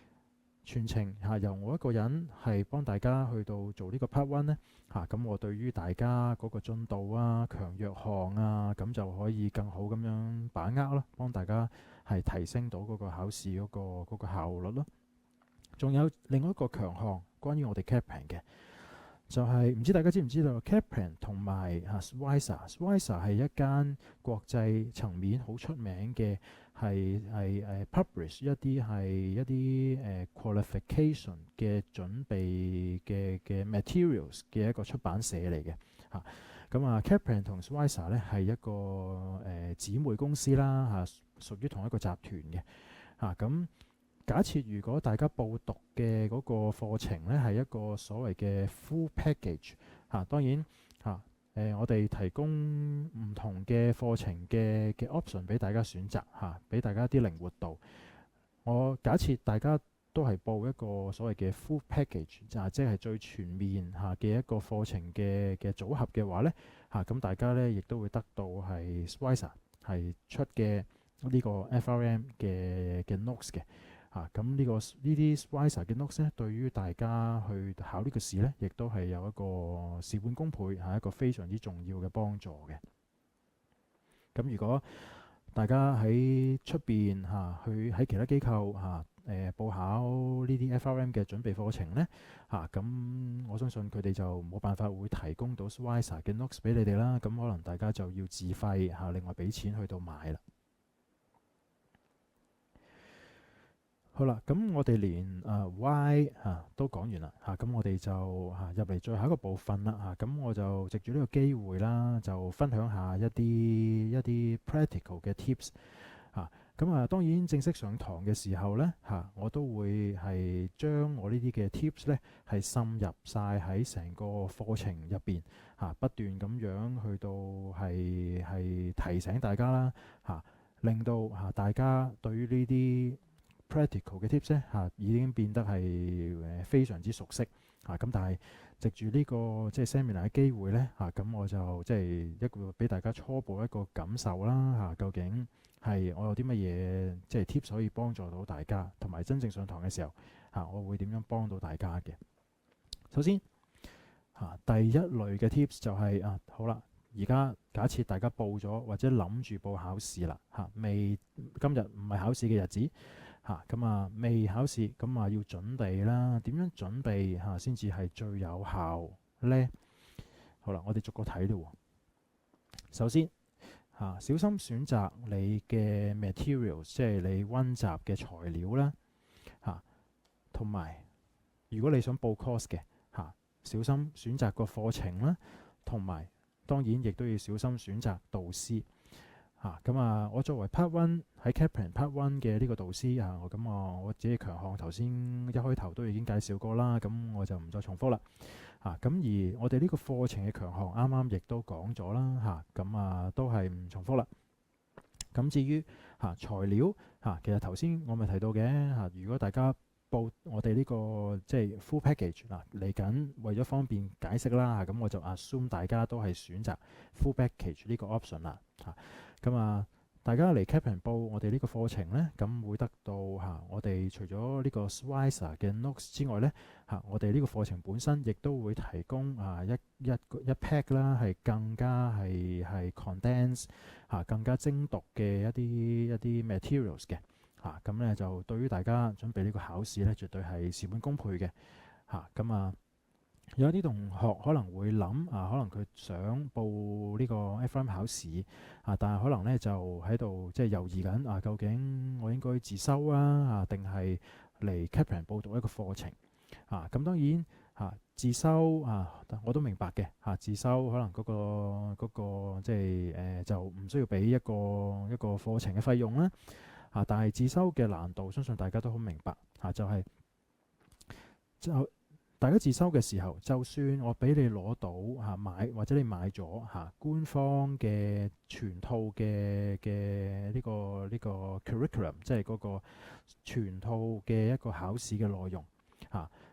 全程由我一個人係幫大家去到做呢個 part one 呢，咁我對於大家嗰個進度啊、強弱項啊，咁就可以更好咁樣把握咯，幫大家係提升到嗰個考試嗰個效率咯。仲有另外一個強項，關於我哋 Kaplan 嘅，就係唔知大家知唔知道 Kaplan 同埋Schweitzer 係一間國際層面好出名嘅，係publish 一啲qualification 嘅準備嘅 materials 嘅一個出版社嚟嘅嚇。咁Kaplan 同 Schweitzer 咧係一個姊妹公司啦嚇，屬於同一個集團嘅嚇。咁假設如果大家報讀嘅嗰個課程咧係一個所謂嘅 full package 當然我哋提供唔同嘅課程嘅 option 俾大家選擇俾大家一啲靈活度。我假設大家都係報一個所謂嘅 full package 即係最全面嘅一個課程嘅組合嘅話咧咁大家咧亦都會得到係 Schweitzer 係出嘅呢個 FRM 嘅 notes 嘅。咁呢啲 Schweitzer 嘅 notes 咧，對於大家去考呢個試咧，亦都係有一個事半功倍，係一個非常之重要嘅幫助嘅。咁如果大家喺出邊去喺其他機構報考呢啲 FRM 嘅準備課程咧咁我相信佢哋就冇辦法會提供到 Schweitzer 嘅 notes 俾你哋啦。咁可能大家就要自費另外俾錢去到買啦。好啦，咁我哋連why 都講完啦咁我哋就入嚟最後一個部分啦咁我就藉住呢個機會啦，就分享下一啲 practical 嘅 tips 咁當然正式上堂嘅時候呢我都會係將我呢啲嘅 tips 呢係滲入晒喺成個課程入邊不斷咁樣去到係提醒大家啦令到大家對於呢啲practical 嘅 tips 咧已經變得係非常之熟悉咁但係藉住呢個即係 seminar 嘅機會咧咁我就即係一個俾大家初步一個感受啦究竟係我有啲乜嘢即係 tips 可以幫助到大家，同埋真正上堂嘅時候我會點樣幫到大家嘅。首先第一類嘅 tips 就係好啦，而家假設大家報咗或者諗住報考試啦今日唔係考試嘅日子未考試咁要準備啦。點樣準備先至係最有效呢？好啦，我哋逐個睇咯。首先小心選擇你嘅 materials， 即係你溫習嘅材料啦同埋如果你想報 course 嘅小心選擇個課程啦，同埋當然亦都要小心選擇導師。我作為 Part One 喺 Kaplan Part One 嘅呢個導師我自己強項頭先一開頭都已經介紹過啦，咁我就唔再重複啦。咁而我哋呢個課程嘅強項啱啱亦都講咗啦都係唔重複啦。咁至於材料其實頭先我咪提到嘅如果大家報我哋呢個即係 full package 嚟緊，為咗方便解釋啦咁我就 assume 大家都係選擇 full package 呢個 option 啦大家嚟 Kaplan 報我哋呢個課程呢，咁會得到我哋除咗呢個 Schweitzer 嘅 notes 之外呢我哋呢個課程本身亦都會提供一 pack 啦，係更加係 condense 更加精讀嘅一啲 materials 嘅咁呢就對於大家準備呢個考試呢，絕對係事半功倍嘅有啲同學可能會諗可能佢想報呢個 FRM 考試但係可能呢就喺度即係猶豫緊究竟我應該自修定係嚟 Kaplan 報讀一個課程咁當然自修我都明白嘅自修可能嗰個即係就唔需要俾一個課程嘅費用啦但係自修嘅難度相信大家都好明白就大家自修嘅時候，就算我俾你攞到買或者你買咗官方嘅全套嘅呢個 curriculum， 即係嗰個全套嘅一個考試嘅內容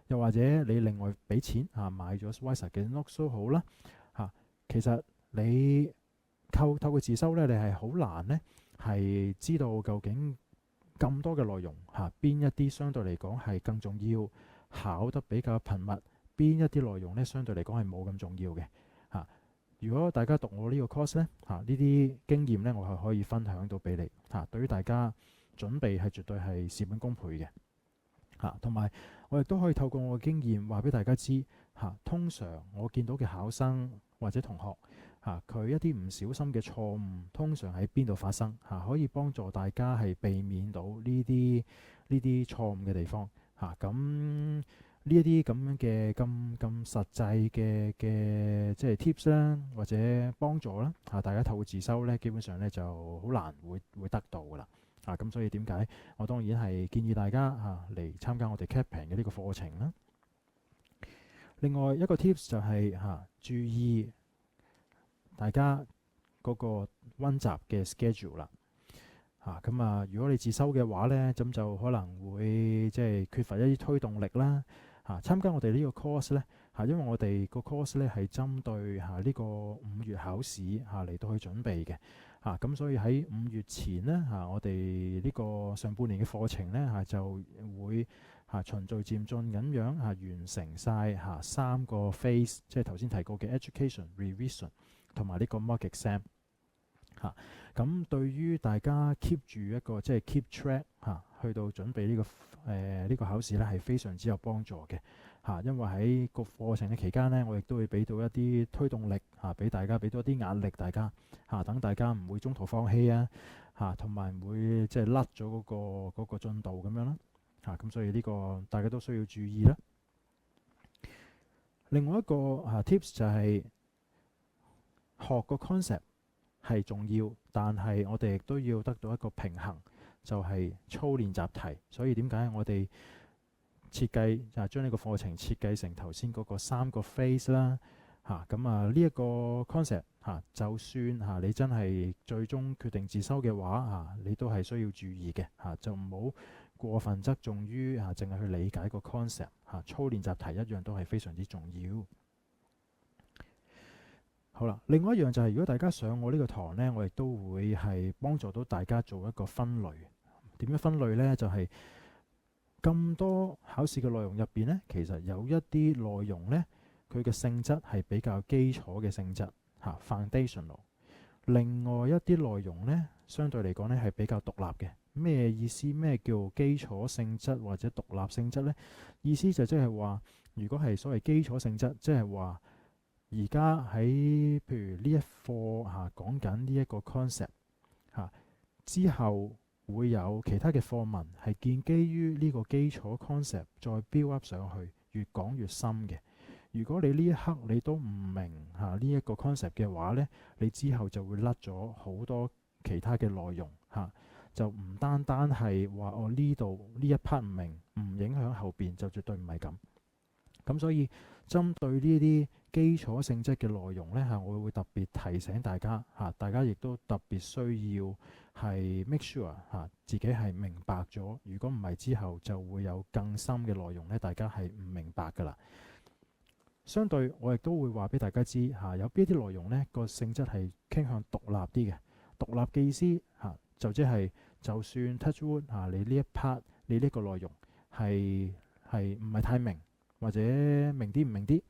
又或者你另外俾錢買咗 Schweitzer 嘅 notes 都好啦其實你透過自修呢，你係好難呢係知道究竟咁多嘅內容嚇，邊一啲相對嚟講係更重要，考得比較頻密，邊一啲內容呢相對嚟講係冇咁重要嘅嚇。如果大家讀我呢個 course 呢嚇，呢啲經驗呢我係可以分享到俾你嚇，對於大家準備係絕對係事半功倍嘅嚇。同埋我亦都可以透過我嘅經驗話俾大家知嚇，通常我見到嘅考生或者同學嚇，佢一啲唔小心嘅錯誤，通常喺邊度發生嚇，可以幫助大家係避免到呢啲錯誤嘅地方嚇。咁呢一啲咁樣嘅咁實際嘅即係 tips 啦，或者幫助啦嚇，大家透過自修呢，基本上呢就好難會得到噶啦啊。咁所以點解我當然係建議大家嚇嚟參加我哋 CAPPAN 嘅呢個課程啦。另外一個 tips 就係注意大家嗰個溫習嘅 schedule 啦咁如果你自修嘅話呢，咁就可能會即係缺乏一啲推動力啦參加我哋呢個 course 呢因為我哋個 course 呢係針對呢個5月考試嚟到去準備嘅咁所以喺5月前呢我哋呢個上半年嘅課程呢就會循序漸進咁樣完成晒3個 phase， 即係頭先提過嘅 education、revision 同埋呢個 mock exam咁對於大家 keep 住一個即係 keep track 去到準備呢個考試呢係非常之有幫助嘅因為喺個課程嘅期間呢，我亦都會俾到一啲推動力俾大家，俾到一啲壓力大家等大家唔會中途放棄同埋唔會即係甩咗嗰個進度咁樣啦咁所以呢個大家都需要注意啦。另外一個tips 就係學個 concept 係重要，但係我哋亦都要得到一個平衡，就係操練習題。所以點解我哋設計將呢個課程設計成頭先嗰個3個 phase 啦咁呢一個 concept 就算你真係最終決定自修嘅話你都係需要注意嘅就唔好過分側重於淨係去理解個 concept 操練習題一樣都係非常之重要。好啦，另外一樣就係如果大家上我呢個堂呢，我亦都會係幫助到大家做一個分類。點樣分類呢？就係咁多考試嘅內容入邊呢，其實有一啲內容呢，佢嘅性質係比較基礎嘅性質foundational。另外一啲內容呢，相對嚟講呢係比較獨立嘅。咩意思？咩叫基礎性質或者獨立性質呢？意思就即係話，如果係所謂基礎性質，即係話而家喺譬如呢一課講緊呢一個 concept 之後會有其他嘅課文係建基於呢個基礎 concept 再 build up 上去，越講越深嘅。如果你呢一刻你都唔明呢一個 concept 嘅話呢，你之後就會甩咗好多其他嘅內容就唔單單係話我呢度呢一 part 唔明，唔影響後邊，就絕對唔係咁。咁所以針對呢啲基礎性質嘅內容呢我會特別提醒大家大家亦都特別需要係 make sure 自己係明白咗。如果唔係之後就會有更深嘅內容呢，大家係唔明白噶啦。相對我亦都會話俾大家知有邊啲內容呢個性質係傾向獨立啲嘅。獨立嘅意思就即係就算 touch wood 你呢一 part 你呢個內容係唔係太明，或者明啲唔明啲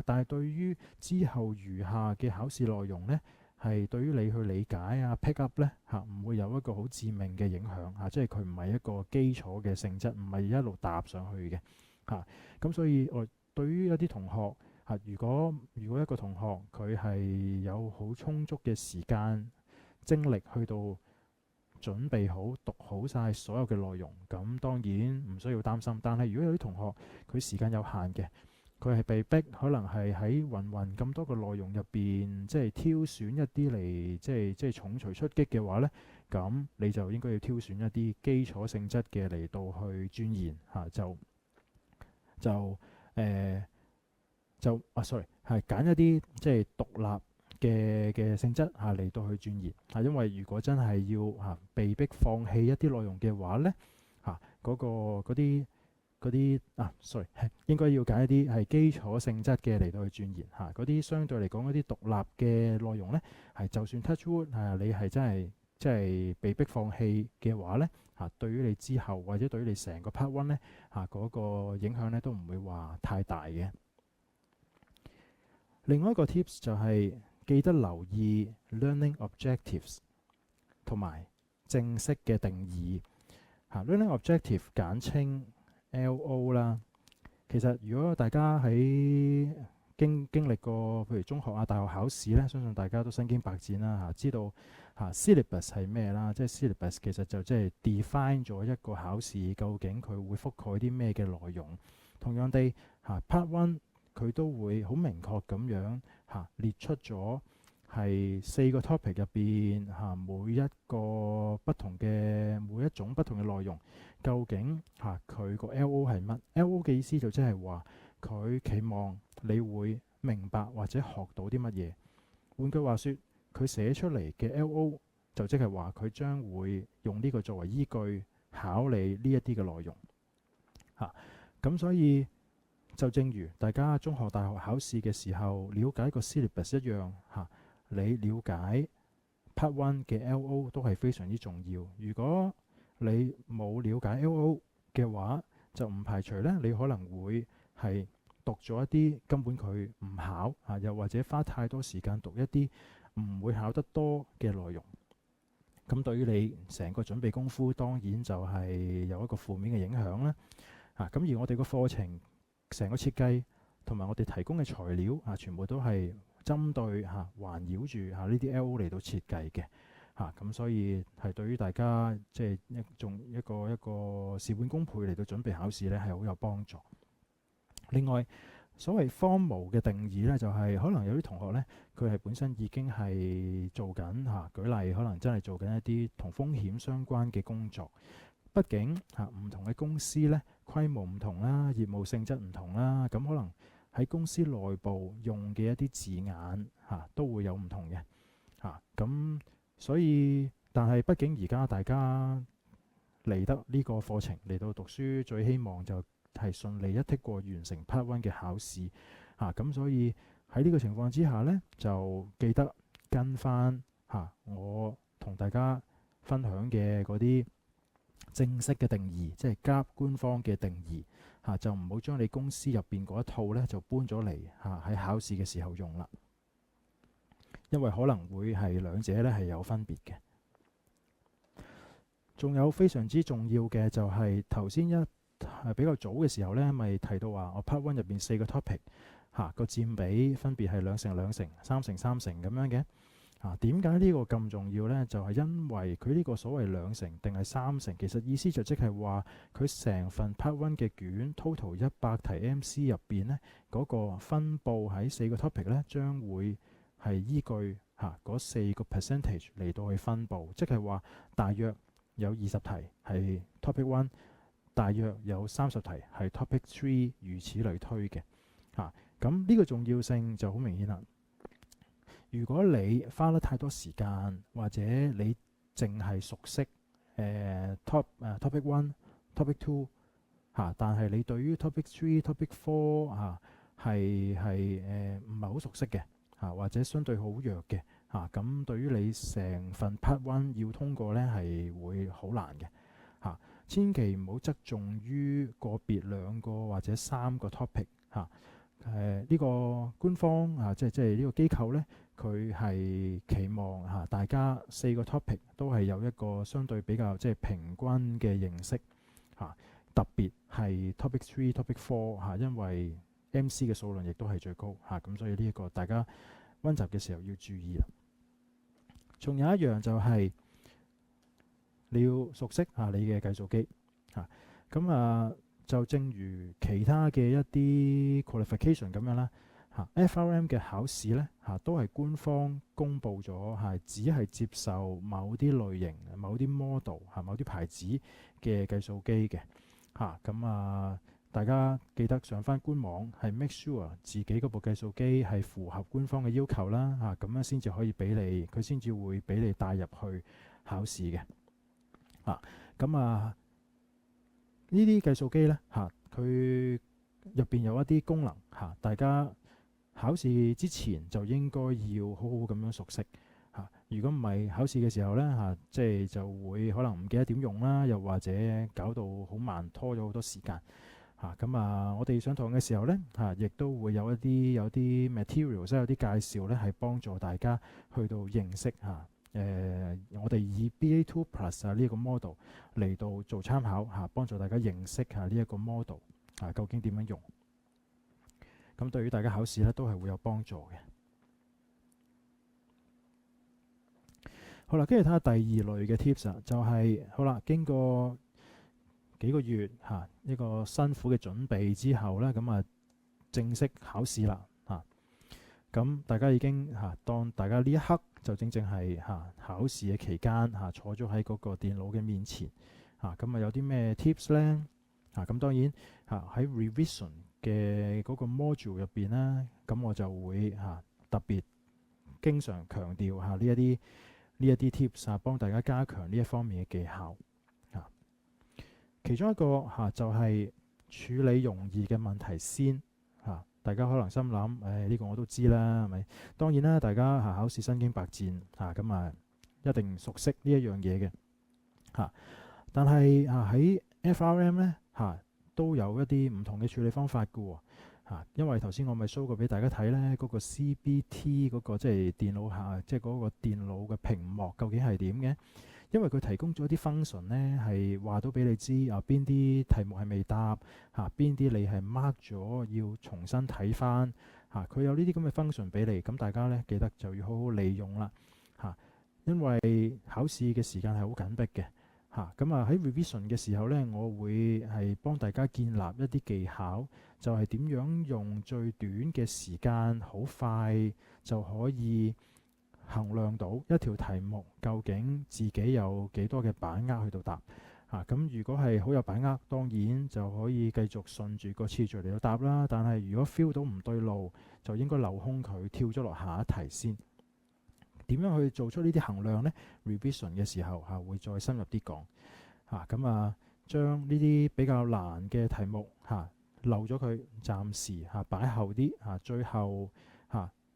但係對於之後餘下嘅考試內容呢，係對於你去理解pick up 呢唔會有一個好致命嘅影響即係佢唔係一個基礎嘅性質，唔係一路搭上去嘅咁所以我對於一啲同學如果一個同學佢係有好充足嘅時間精力去到準備好讀好晒所有嘅內容，咁當然唔需要擔心。但係如果有啲同學佢時間有限嘅，佢係被逼可能係喺芸咁多個內容入邊，即係挑選一啲嚟即係重錘出擊嘅話呢，咁你就應該要挑選一啲基礎性質嘅嚟到去鑽研sorry 係揀一啲即係獨立嘅性質嚟到去鑽研因為如果真係要被逼放棄一啲內容嘅話呢嗰啲sorry 應該要揀一啲係基礎性質嘅嚟到去鑽研嗰啲相對嚟講嗰啲獨立嘅內容呢，係就算 touch wood 你係真係即係被逼放棄嘅話呢，對於你之後或者對於你成個 Part One 呢，嗰個影響呢都唔會話太大嘅。另外一個 tips 就係記得留意 learning objectives 同埋正式嘅定義。learning objective 簡稱 LO 啦。其實如果大家喺經歷過譬如中學大學考試呢，相信大家都身經百戰啦，知道syllabus 係咩啦。即係 syllabus 其實就即係 define 咗一個考試究竟佢會覆蓋啲咩嘅內容。同樣地Part One 佢都會好明確咁樣列出咗係4個 topic 入邊每一個不同嘅每一種不同嘅內容，究竟佢個 LO 係乜？LO 嘅意思就即係話佢期望你會明白或者學到啲乜嘢。換句話說，佢寫出嚟嘅 LO 就即係話佢將會用呢個作為依據考你呢一啲嘅內容。咁所以就正如大家中學大學考試嘅時候了解個 syllabus 一樣，你了解 Part One 嘅 LO 都係非常之重要。如果你冇了解 LO 嘅話，就唔排除呢你可能會係讀咗一啲根本佢唔考又或者花太多時間讀一啲唔會考得多嘅內容。咁對於你成個準備功夫，當然就係有一個負面嘅影響啦。咁而我哋個課程成個設計同埋我哋提供嘅材料全部都係針對環繞住呢啲 LO 嚟到設計嘅。咁所以係對於大家即係一個事半功倍嚟到準備考試呢，係好有幫助。另外，所謂 formal 嘅定義呢，就係可能有啲同學呢，佢係本身已經係做緊舉例，可能真係做緊一啲同風險相關嘅工作。畢竟唔同嘅公司呢，規模唔同啦，業務性質唔同啦，咁可能喺公司內部用嘅一啲字眼都會有唔同嘅。咁所以，但係畢竟而家大家嚟得呢個課程嚟到讀書，最希望就係順利一剔過完成 Part One 嘅考試。咁所以喺呢個情況之下呢，就記得跟翻我同大家分享嘅嗰啲正式嘅定義，即係GAP官方嘅定義。就唔好將你公司入邊嗰一套呢，就搬咗嚟喺考試嘅時候用啦。因為可能會係兩者呢係有分別嘅。仲有非常之重要嘅就係頭先比較早嘅時候呢，咪提到話我 Part One 入邊4個 topic 個佔比分別係2成、2成、3成、3成咁樣嘅。點解呢個咁重要呢？就係因為佢呢個所謂2成定係3成，其實意思就即係話佢成份 Part One 嘅卷 total 100題 MC 入邊呢，嗰個分佈喺4個 topic 呢，將會係依據嗰4個 percentage 嚟到去分佈，即係話大約有20題係 topic 1，大約有30題係 topic 3，如此類推嘅。咁呢個重要性就好明顯啦。如果你花得太多時間，或者你淨係熟悉topic 1、topic 2但係你對於 topic 3、topic 4係唔係好熟悉嘅或者相對好弱嘅咁對於你成份 Part One 要通過呢，係會好難嘅。千祈唔好側重於個別2個或者3個 topic。呢個官方即係呢個機構呢，佢係期望大家4個 topic 都係有一個相對比較即係平均嘅認識。特別係 topic 3、topic 4因為 MC 嘅數量亦都係最高咁所以呢一個大家溫習嘅時候要注意啦。仲有一樣就係你要熟悉你嘅計數機咁就正如其他嘅一啲 qualification 咁樣啦FRM 嘅考試呢都係官方公佈咗只係接受某啲類型、某啲 model 某啲牌子嘅計數機嘅咁大家記得上翻官網係 make sure 自己嗰部計數機係符合官方嘅要求啦咁樣先至可以俾你，佢先至會俾你帶入去考試嘅咁呢啲計數機呢佢入邊有一啲功能大家考試之前就應該要好好咁樣熟悉如果唔係考試嘅時候呢，即係就會可能唔記得點用啦，又或者搞到好慢，拖咗好多時間。咁我哋上堂嘅時候呢，亦都會有啲 materials，有啲介紹呢，係幫助大家去到認識我哋以 BA2 Plus 呢個 model 嚟到做參考幫助大家認識呢一個 model 究竟點樣用。咁對於大家考試呢，都係會有幫助嘅。好啦，跟住睇下第二類嘅 tips 就係好啦，經過幾個月一個辛苦嘅準備之後呢，咁正式考試啦咁大家已經當大家呢一刻就正正係考試嘅期間坐咗喺嗰個電腦嘅面前咁有啲咩 tips 呢？咁當然喺 revision 嘅嗰個 module 入邊啦，咁我就會特別經常強調呢一啲 tips 幫大家加強呢一方面嘅技巧。其中一個就係處理容易嘅問題先大家可能心諗，呢個我都知啦，係咪？當然啦，大家考試身經百戰咁一定熟悉呢一樣嘢嘅但係喺 FRM 呢都有一啲唔同嘅處理方法嘅喎因為頭先我咪 show 過俾大家睇呢嗰個 CBT 嗰個即係電腦即係嗰個電腦嘅屏幕究竟係點嘅。因為佢提供咗啲 function 呢，係話到俾你知邊啲題目係未答邊啲你係 mark 咗要重新睇翻佢有呢啲咁嘅 function 俾你，咁大家呢，記得就要好好利用啦因為考試嘅時間係好緊迫嘅咁喺 revision 嘅時候呢，我會係幫大家建立一啲技巧，就係點樣用最短嘅時間好快就可以衡量到一條題目究竟自己有幾多嘅把握去到答咁如果係好有把握，當然就可以繼續順住個次序嚟到答啦。但係如果 feel 到唔對路，就應該留空佢，跳咗落下一題先。點樣去做出呢啲衡量呢？ revision 嘅時候會再深入啲講咁將呢啲比較難嘅題目漏咗佢，暫時擺後啲最後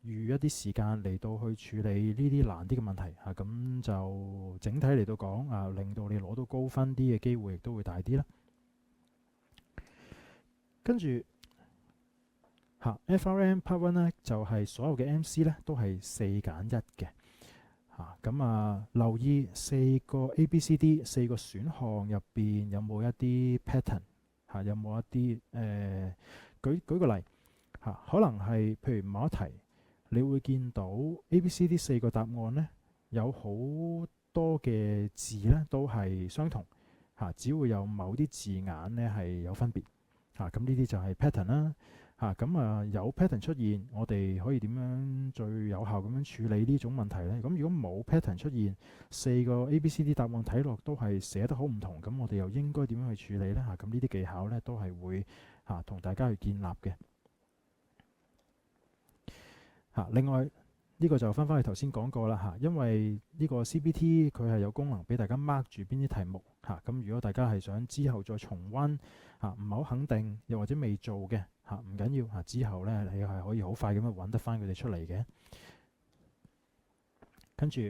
預一啲時間嚟到去處理呢啲難啲嘅問題咁就整體嚟到講令到你攞到高分啲嘅機會亦都會大啲啦。跟住FRM Part 1呢，就係所有嘅 MC 呢都係4揀1嘅咁留意4個 ABCD 4個選項入邊有冇一啲 pattern 有冇一啲舉個例可能係譬如某一題你會見到 ABCD 4個答案呢，有好多嘅字呢都係相同只會有某啲字眼呢係有分別咁呢啲就係 pattern 啦咁有 pattern 出現，我哋可以點樣最有效咁樣處理呢種問題呢？咁如果冇 pattern 出現，4個 ABCD 答案睇落都係寫得好唔同，咁我哋又應該點樣去處理呢？咁呢啲技巧呢都係會同大家去建立嘅另外呢個就翻返去頭先講過啦因為呢個 CBT 佢係有功能俾大家 mark 住邊啲題目咁如果大家係想之後再重溫唔係好肯定，又或者未做嘅唔緊要之後呢，你係可以好快咁樣揾得翻佢哋出嚟嘅。跟住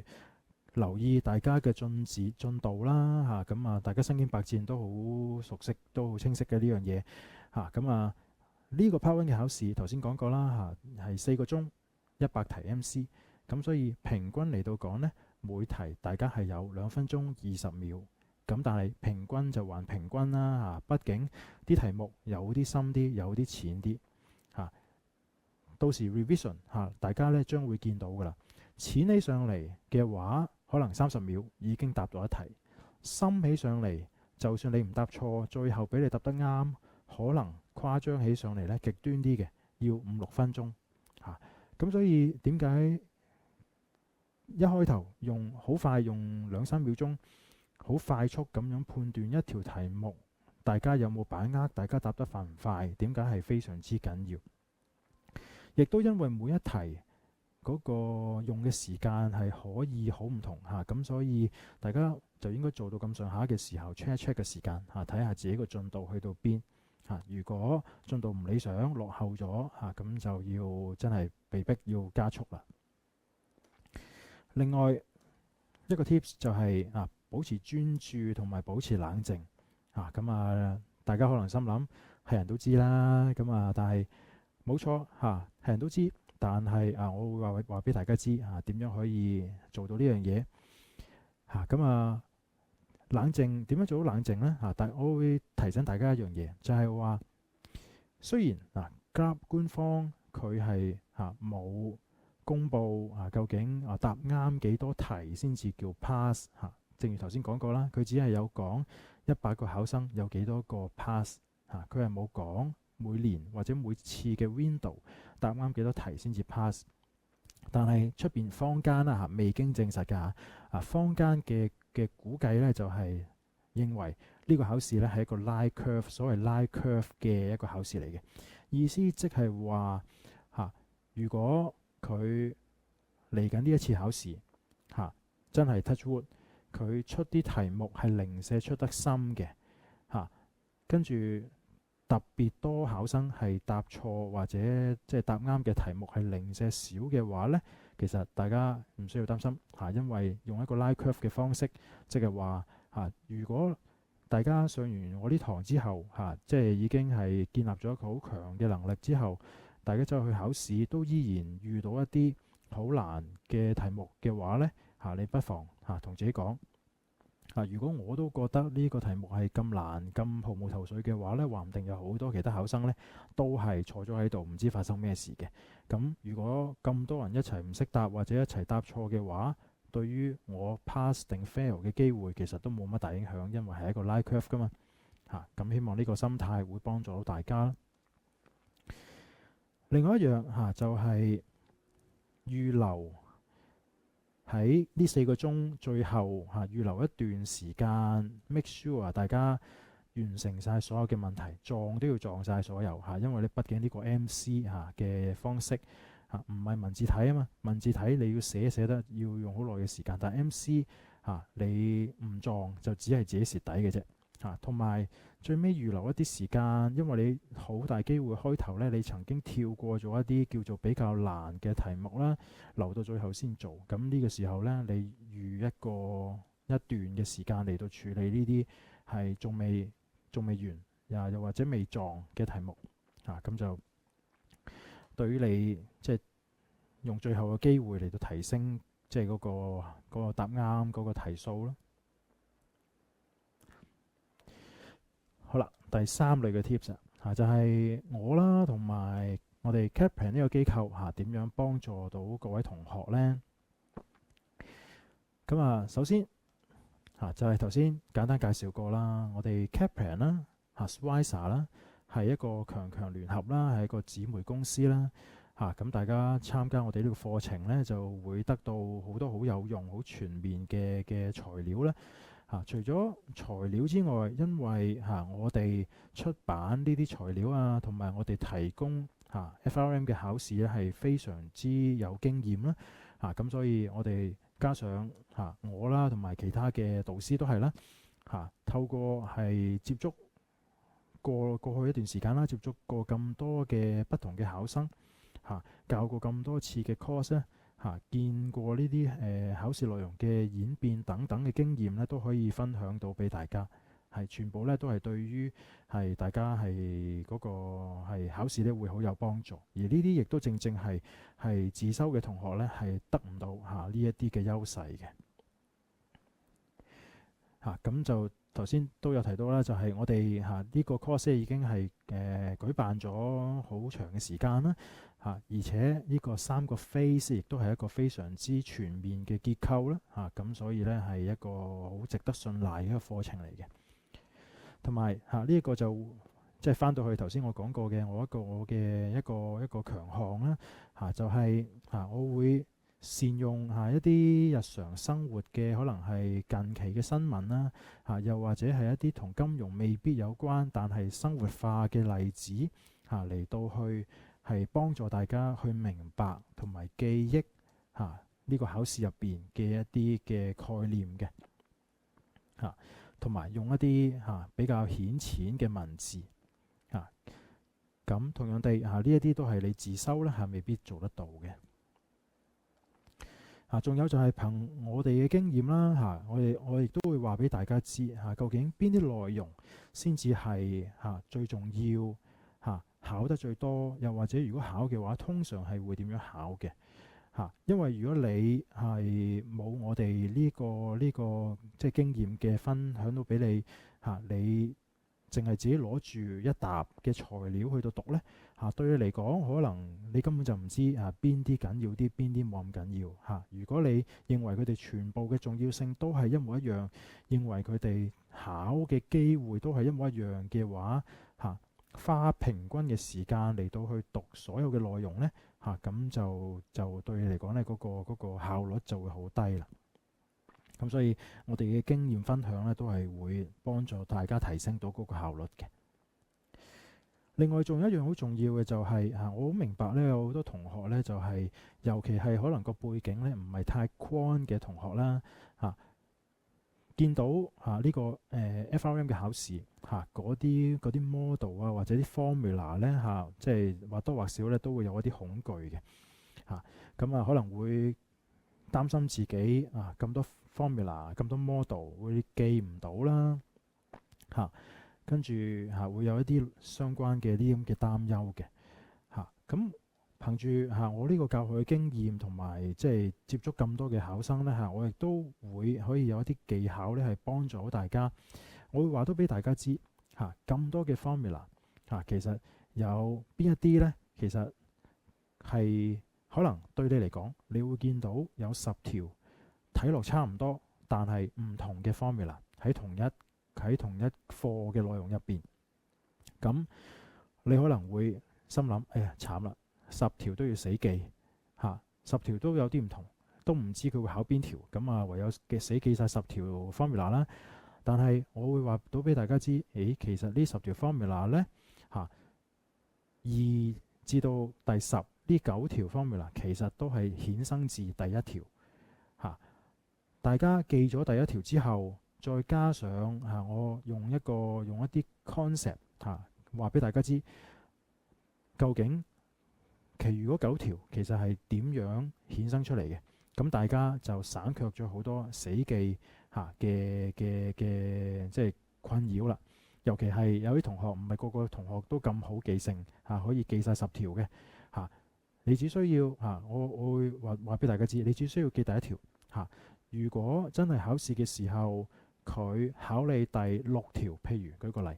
留意大家嘅進度啦咁大家身經百戰都好熟悉，都好清晰嘅呢樣嘢咁呢個 Part 1嘅考試頭先講過啦係4個鐘100題 MC， 咁所以平均嚟到講呢，每題大家係有2分鐘20秒，咁但係平均就還平均啦畢竟啲題目有啲深啲，有啲淺啲到時 revision 大家呢將會見到噶啦，淺起上嚟嘅話可能30秒已經答到一題，深起上嚟就算你唔答錯，最後俾你答得啱，可能誇張起上嚟呢，極端啲嘅要5-6分鐘咁所以點解一開頭用好快用2-3秒鐘好快速咁樣判斷一條題目大家有冇把握，大家答得快唔快，點解係非常之緊要。亦都因為每一題嗰個用嘅時間係可以好唔同咁所以大家就應該做到咁上下嘅時候 check 一 check 嘅時間睇下自己個進度去到邊如果進度唔理想，落後咗咁就要真係被逼要加速啦。另外一個 tips 就係保持專注同埋保持冷靜大家可能心諗係人都知啦，但係冇錯係人都知，但係我會話俾大家知點樣可以做到呢樣嘢冷靜點樣做到冷靜呢？但我會提醒大家一樣嘢，就係話雖然GitHub 官方佢係冇公佈究竟答啱幾多題先至叫 pass 正如頭先講過啦，佢只係有講100個考生有幾多個 pass 佢係冇講每年或者每次嘅 window 答啱幾多題先至 pass。但係出邊坊間未經證實㗎坊間嘅估計呢，就係認為呢個考試呢係一個 line curve， 所謂 line curve 嘅一個考試嚟嘅意思，即係話如果佢嚟緊呢一次考試真係 touch wood， 佢出啲題目係零舍出得深嘅跟住特別多考生係答錯或者即係答啱嘅題目係零舍少嘅話呢，其實大家唔需要擔心因為用一個 line curve 嘅方式，即係話如果大家上完我呢堂之後即係已經係建立咗一個好強嘅能力之後，大家走去考試都依然遇到一啲好難嘅題目嘅話呢你不妨同自己講如果我都覺得呢個題目係咁難咁毫無頭緒嘅話呢，話唔定有好多其他考生呢都係坐咗喺度唔知發生咩事嘅。咁如果咁多人一齊唔識答或者一齊答錯嘅話，對於我 pass 定 fail 嘅機會其實都冇乜大影響，因為係一個 line curve 噶嘛咁希望呢個心態會幫助到大家啦。另外一樣就係預留喺呢4個鐘最後預留一段時間 make sure 大家完成晒所有嘅問題，撞都要撞晒所有因為你畢竟呢個 MC 嘅方式唔係文字睇啊嘛，文字睇你要寫得要用好耐嘅時間，但係 MC 你唔撞就只係自己蝕底嘅啫同埋最尾預留一啲時間，因為你好大機會開頭呢，你曾經跳過咗一啲叫做比較難嘅題目啦，留到最後先做。咁呢個時候呢，你預一段嘅時間嚟到處理呢啲係仲未完又或者未撞嘅題目咁就對於你即係用最後嘅機會嚟到提升即係嗰個答啱嗰個題數啦。好啦，第3類嘅 tips 就係我啦同埋我哋 Kaplan 呢個機構點樣幫助到各位同學呢？咁首先就係頭先簡單介紹過啦，我哋 Kaplan 啦Schweizer 啦係一個強聯合啦，係一個姊妹公司啦咁大家參加我哋呢個課程呢，就會得到好多好有用好全面嘅材料啦除咗材料之外，因為我哋出版呢啲材料同埋我哋提供FRM 嘅考試咧係非常之有經驗啦咁所以我哋加上我啦同埋其他嘅導師都係啦透過係接觸過去一段時間啦，接觸過咁多嘅不同嘅考生教過咁多次嘅 course 咧見過呢啲考試內容嘅演變等等嘅經驗咧，都可以分享到俾大家，係全部咧都係對於係大家係嗰個係考試咧會好有幫助，而呢啲亦都正係自修嘅同學咧係得唔到呢一啲嘅優勢嘅咁就頭先都有提到啦，就係我哋呢個 course 已經係舉辦咗好長嘅時間啦而且呢個3個 phase 亦都係一個非常之全面嘅結構啦咁所以呢係一個好值得信賴嘅一個課程嚟嘅。同埋呢一個就即係翻到去頭先我講過嘅我嘅一個強項啦就係我會善用一啲日常生活嘅可能係近期嘅新聞啦又或者係一啲同金融未必有關但係生活化嘅例子嚟到去係幫助大家去明白同埋記憶呢個考試入邊嘅一啲嘅概念嘅同埋用一啲比較顯淺嘅文字咁同樣地呢一啲都係你自修咧未必做得到嘅仲有就係憑我哋嘅經驗啦我亦都會話俾大家知究竟邊啲內容先至係最重要考得最多，又或者如果考嘅話，通常係會點樣考嘅因為如果你係冇我哋呢個即係經驗嘅分享到俾你你淨係自己攞住一沓嘅材料去到讀呢對你嚟講，可能你根本就唔知邊啲緊要啲，邊啲冇咁緊要如果你認為佢哋全部嘅重要性都係一模一樣，認為佢哋考嘅機會都係一模一樣嘅話花平均嘅時間嚟到去讀所有嘅內容呢咁就對你嚟講呢嗰個效率就會好低啦。咁所以我哋嘅經驗分享呢，都係會幫助大家提升到嗰個效率嘅。另外仲有一樣好重要嘅就係我好明白呢，有好多同學呢，就係尤其係可能個背景呢唔係太 quant 嘅同學啦見到呢個FRM 嘅考試嗰啲 model 或者啲 formula 呢即係或多或少呢都會有一啲恐懼嘅咁可能會擔心自己咁多 formula 咁多 model 會記唔到啦跟住會有一啲相關嘅啲咁嘅擔憂嘅咁憑住我呢個教學嘅經驗同埋即係接觸咁多嘅考生呢我亦都會可以有一啲技巧呢係幫助大家。我會話都俾大家知咁多嘅 formula 其實有邊一啲呢？其實係可能對你嚟講，你會見到有10條睇落差唔多，但係唔同嘅 formula 喺同一課嘅內容入邊。咁你可能會心諗：哎呀，慘啦！10條都要死記10條都有啲唔同，都唔知佢會考邊條。咁唯有死記晒10條 formula 啦。但係我會話到俾大家知，其實呢10條 formula 呢2至到第10呢9條 formula 其實都係衍生自第一條大家記咗第一條之後，再加上我用一啲 concept 話俾大家知，究竟其餘嗰9條其實係點樣衍生出嚟嘅。咁大家就省卻咗好多死記嘅即係困擾啦。尤其係有啲同學唔係個個同學都咁好記性可以記晒10條嘅你只需要我會話俾大家知，你只需要記第一條如果真係考試嘅時候，佢考你第6條，譬如舉個例，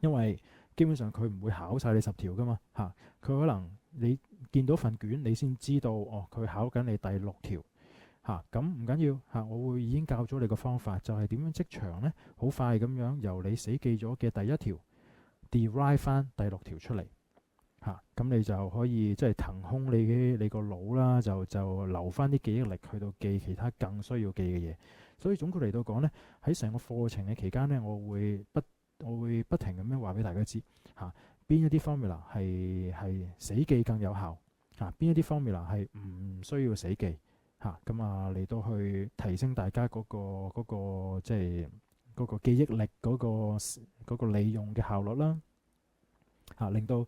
因為基本上佢唔會考晒你10條噶嘛佢可能你見到份卷，你先知道佢考緊你第6條咁唔緊要我會已經教咗你個方法，就係點樣即場呢，好快咁樣由你死記咗嘅第一條 derive 翻第6條出嚟咁你就可以即係騰空你個腦啦，就留翻啲記憶力去到記其他更需要記嘅嘢。所以總括嚟到講呢，喺成個課程嘅期間呢，我會不停咁樣話俾大家知邊一啲 formula 係死記更有效邊一啲 formula 係唔需要死記咁嚟到去提升大家嗰個即係嗰個記憶力嗰個利用嘅效率啦令到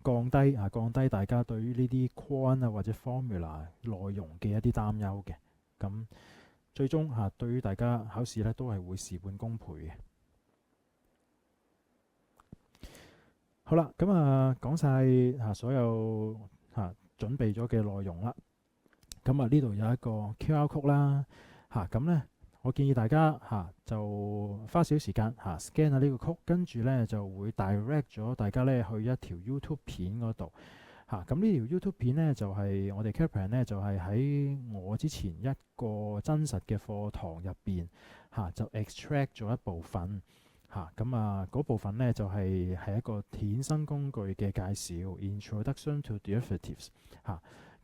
降低大家對於呢啲 quant 或者 formula 內容嘅一啲擔憂嘅。咁最終對於大家考試呢都係會事半功倍嘅。好啦，咁講晒所有準備咗嘅內容啦。咁呢度有一個 QR code 啦咁呢我建議大家就花少時間scan 下呢個 code，跟住呢就會 direct 咗大家呢去一條 YouTube 片嗰度咁呢條 YouTube 片呢，就係我哋 Kaplan 呢，就係喺我之前一個真實嘅課堂入邊就 extract 咗一部分嗰部分呢，就係一個衍生工具嘅介紹 Introduction to Derivatives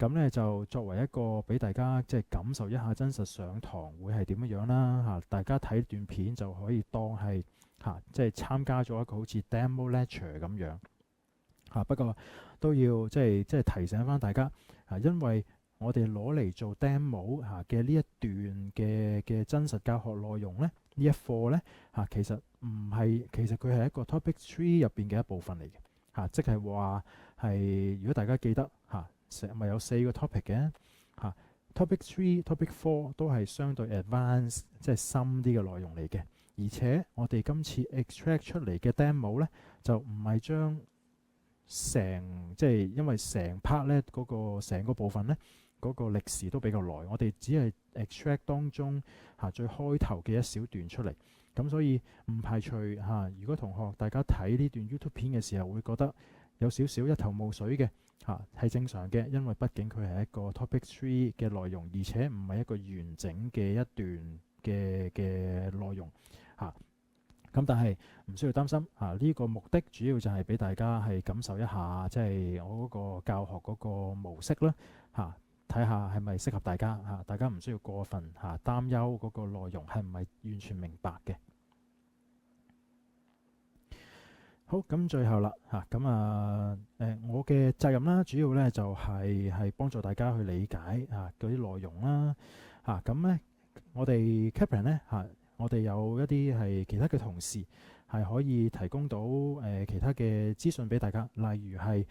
咁呢就作為一個俾大家即係感受一下真實上堂會係點樣啦大家睇段片就可以當係即係參加咗一個好似 demo lecture 咁樣不過都要即係提醒翻大家因為我哋攞嚟做 demo 嘅呢一段嘅真實教學內容呢，呢一課呢其實佢係一個 topic 3入邊嘅一部分嚟嘅即係話係如果大家記得咪有4個 topic 嘅 Topic 3、Topic 4都係相對 advanced，即係深啲嘅內容嚟嘅。而且我哋今次 extract 出嚟嘅 demo 咧，就唔係將即係因為成 part 咧嗰個成個部分咧嗰個歷史都比較耐，我哋只係 extract 當中最開頭嘅一小段出嚟。咁所以唔排除如果同學大家睇呢段 YouTube 片嘅時候會覺得有少少一頭霧水嘅係正常嘅，因為畢竟佢係一個 Topic 3嘅內容，而且唔係一個完整嘅一段嘅內容咁但係唔需要擔心呢個目的主要就係俾大家係感受一下，即係我嗰個教學嗰個模式啦睇下係咪適合大家大家唔需要過分擔憂嗰個內容係唔係完全明白嘅。好，咁最後啦我嘅責任啦，主要咧就係幫助大家去理解嗰啲內容啦咁咧我哋 Kaplan 咧我哋有一啲係其他嘅同事係可以提供到其他嘅資訊俾大家，例如係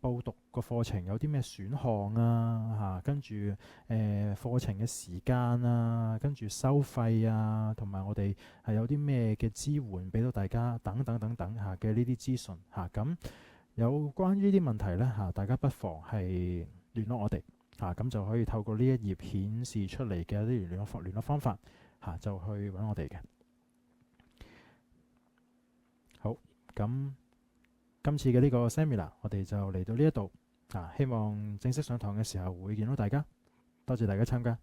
報讀個課程有啲咩選項跟住課程嘅時間跟住收費同埋我哋係有啲咩嘅支援俾到大家等等等等嘅呢啲資訊咁有關於呢啲問題呢大家不妨係聯絡我哋咁就可以透過呢一頁顯示出嚟嘅一啲聯絡方法就去揾我哋嘅。好，咁今次嘅呢個 seminar 我哋就嚟到呢一度希望正式上堂嘅時候會見到大家，多謝大家參加。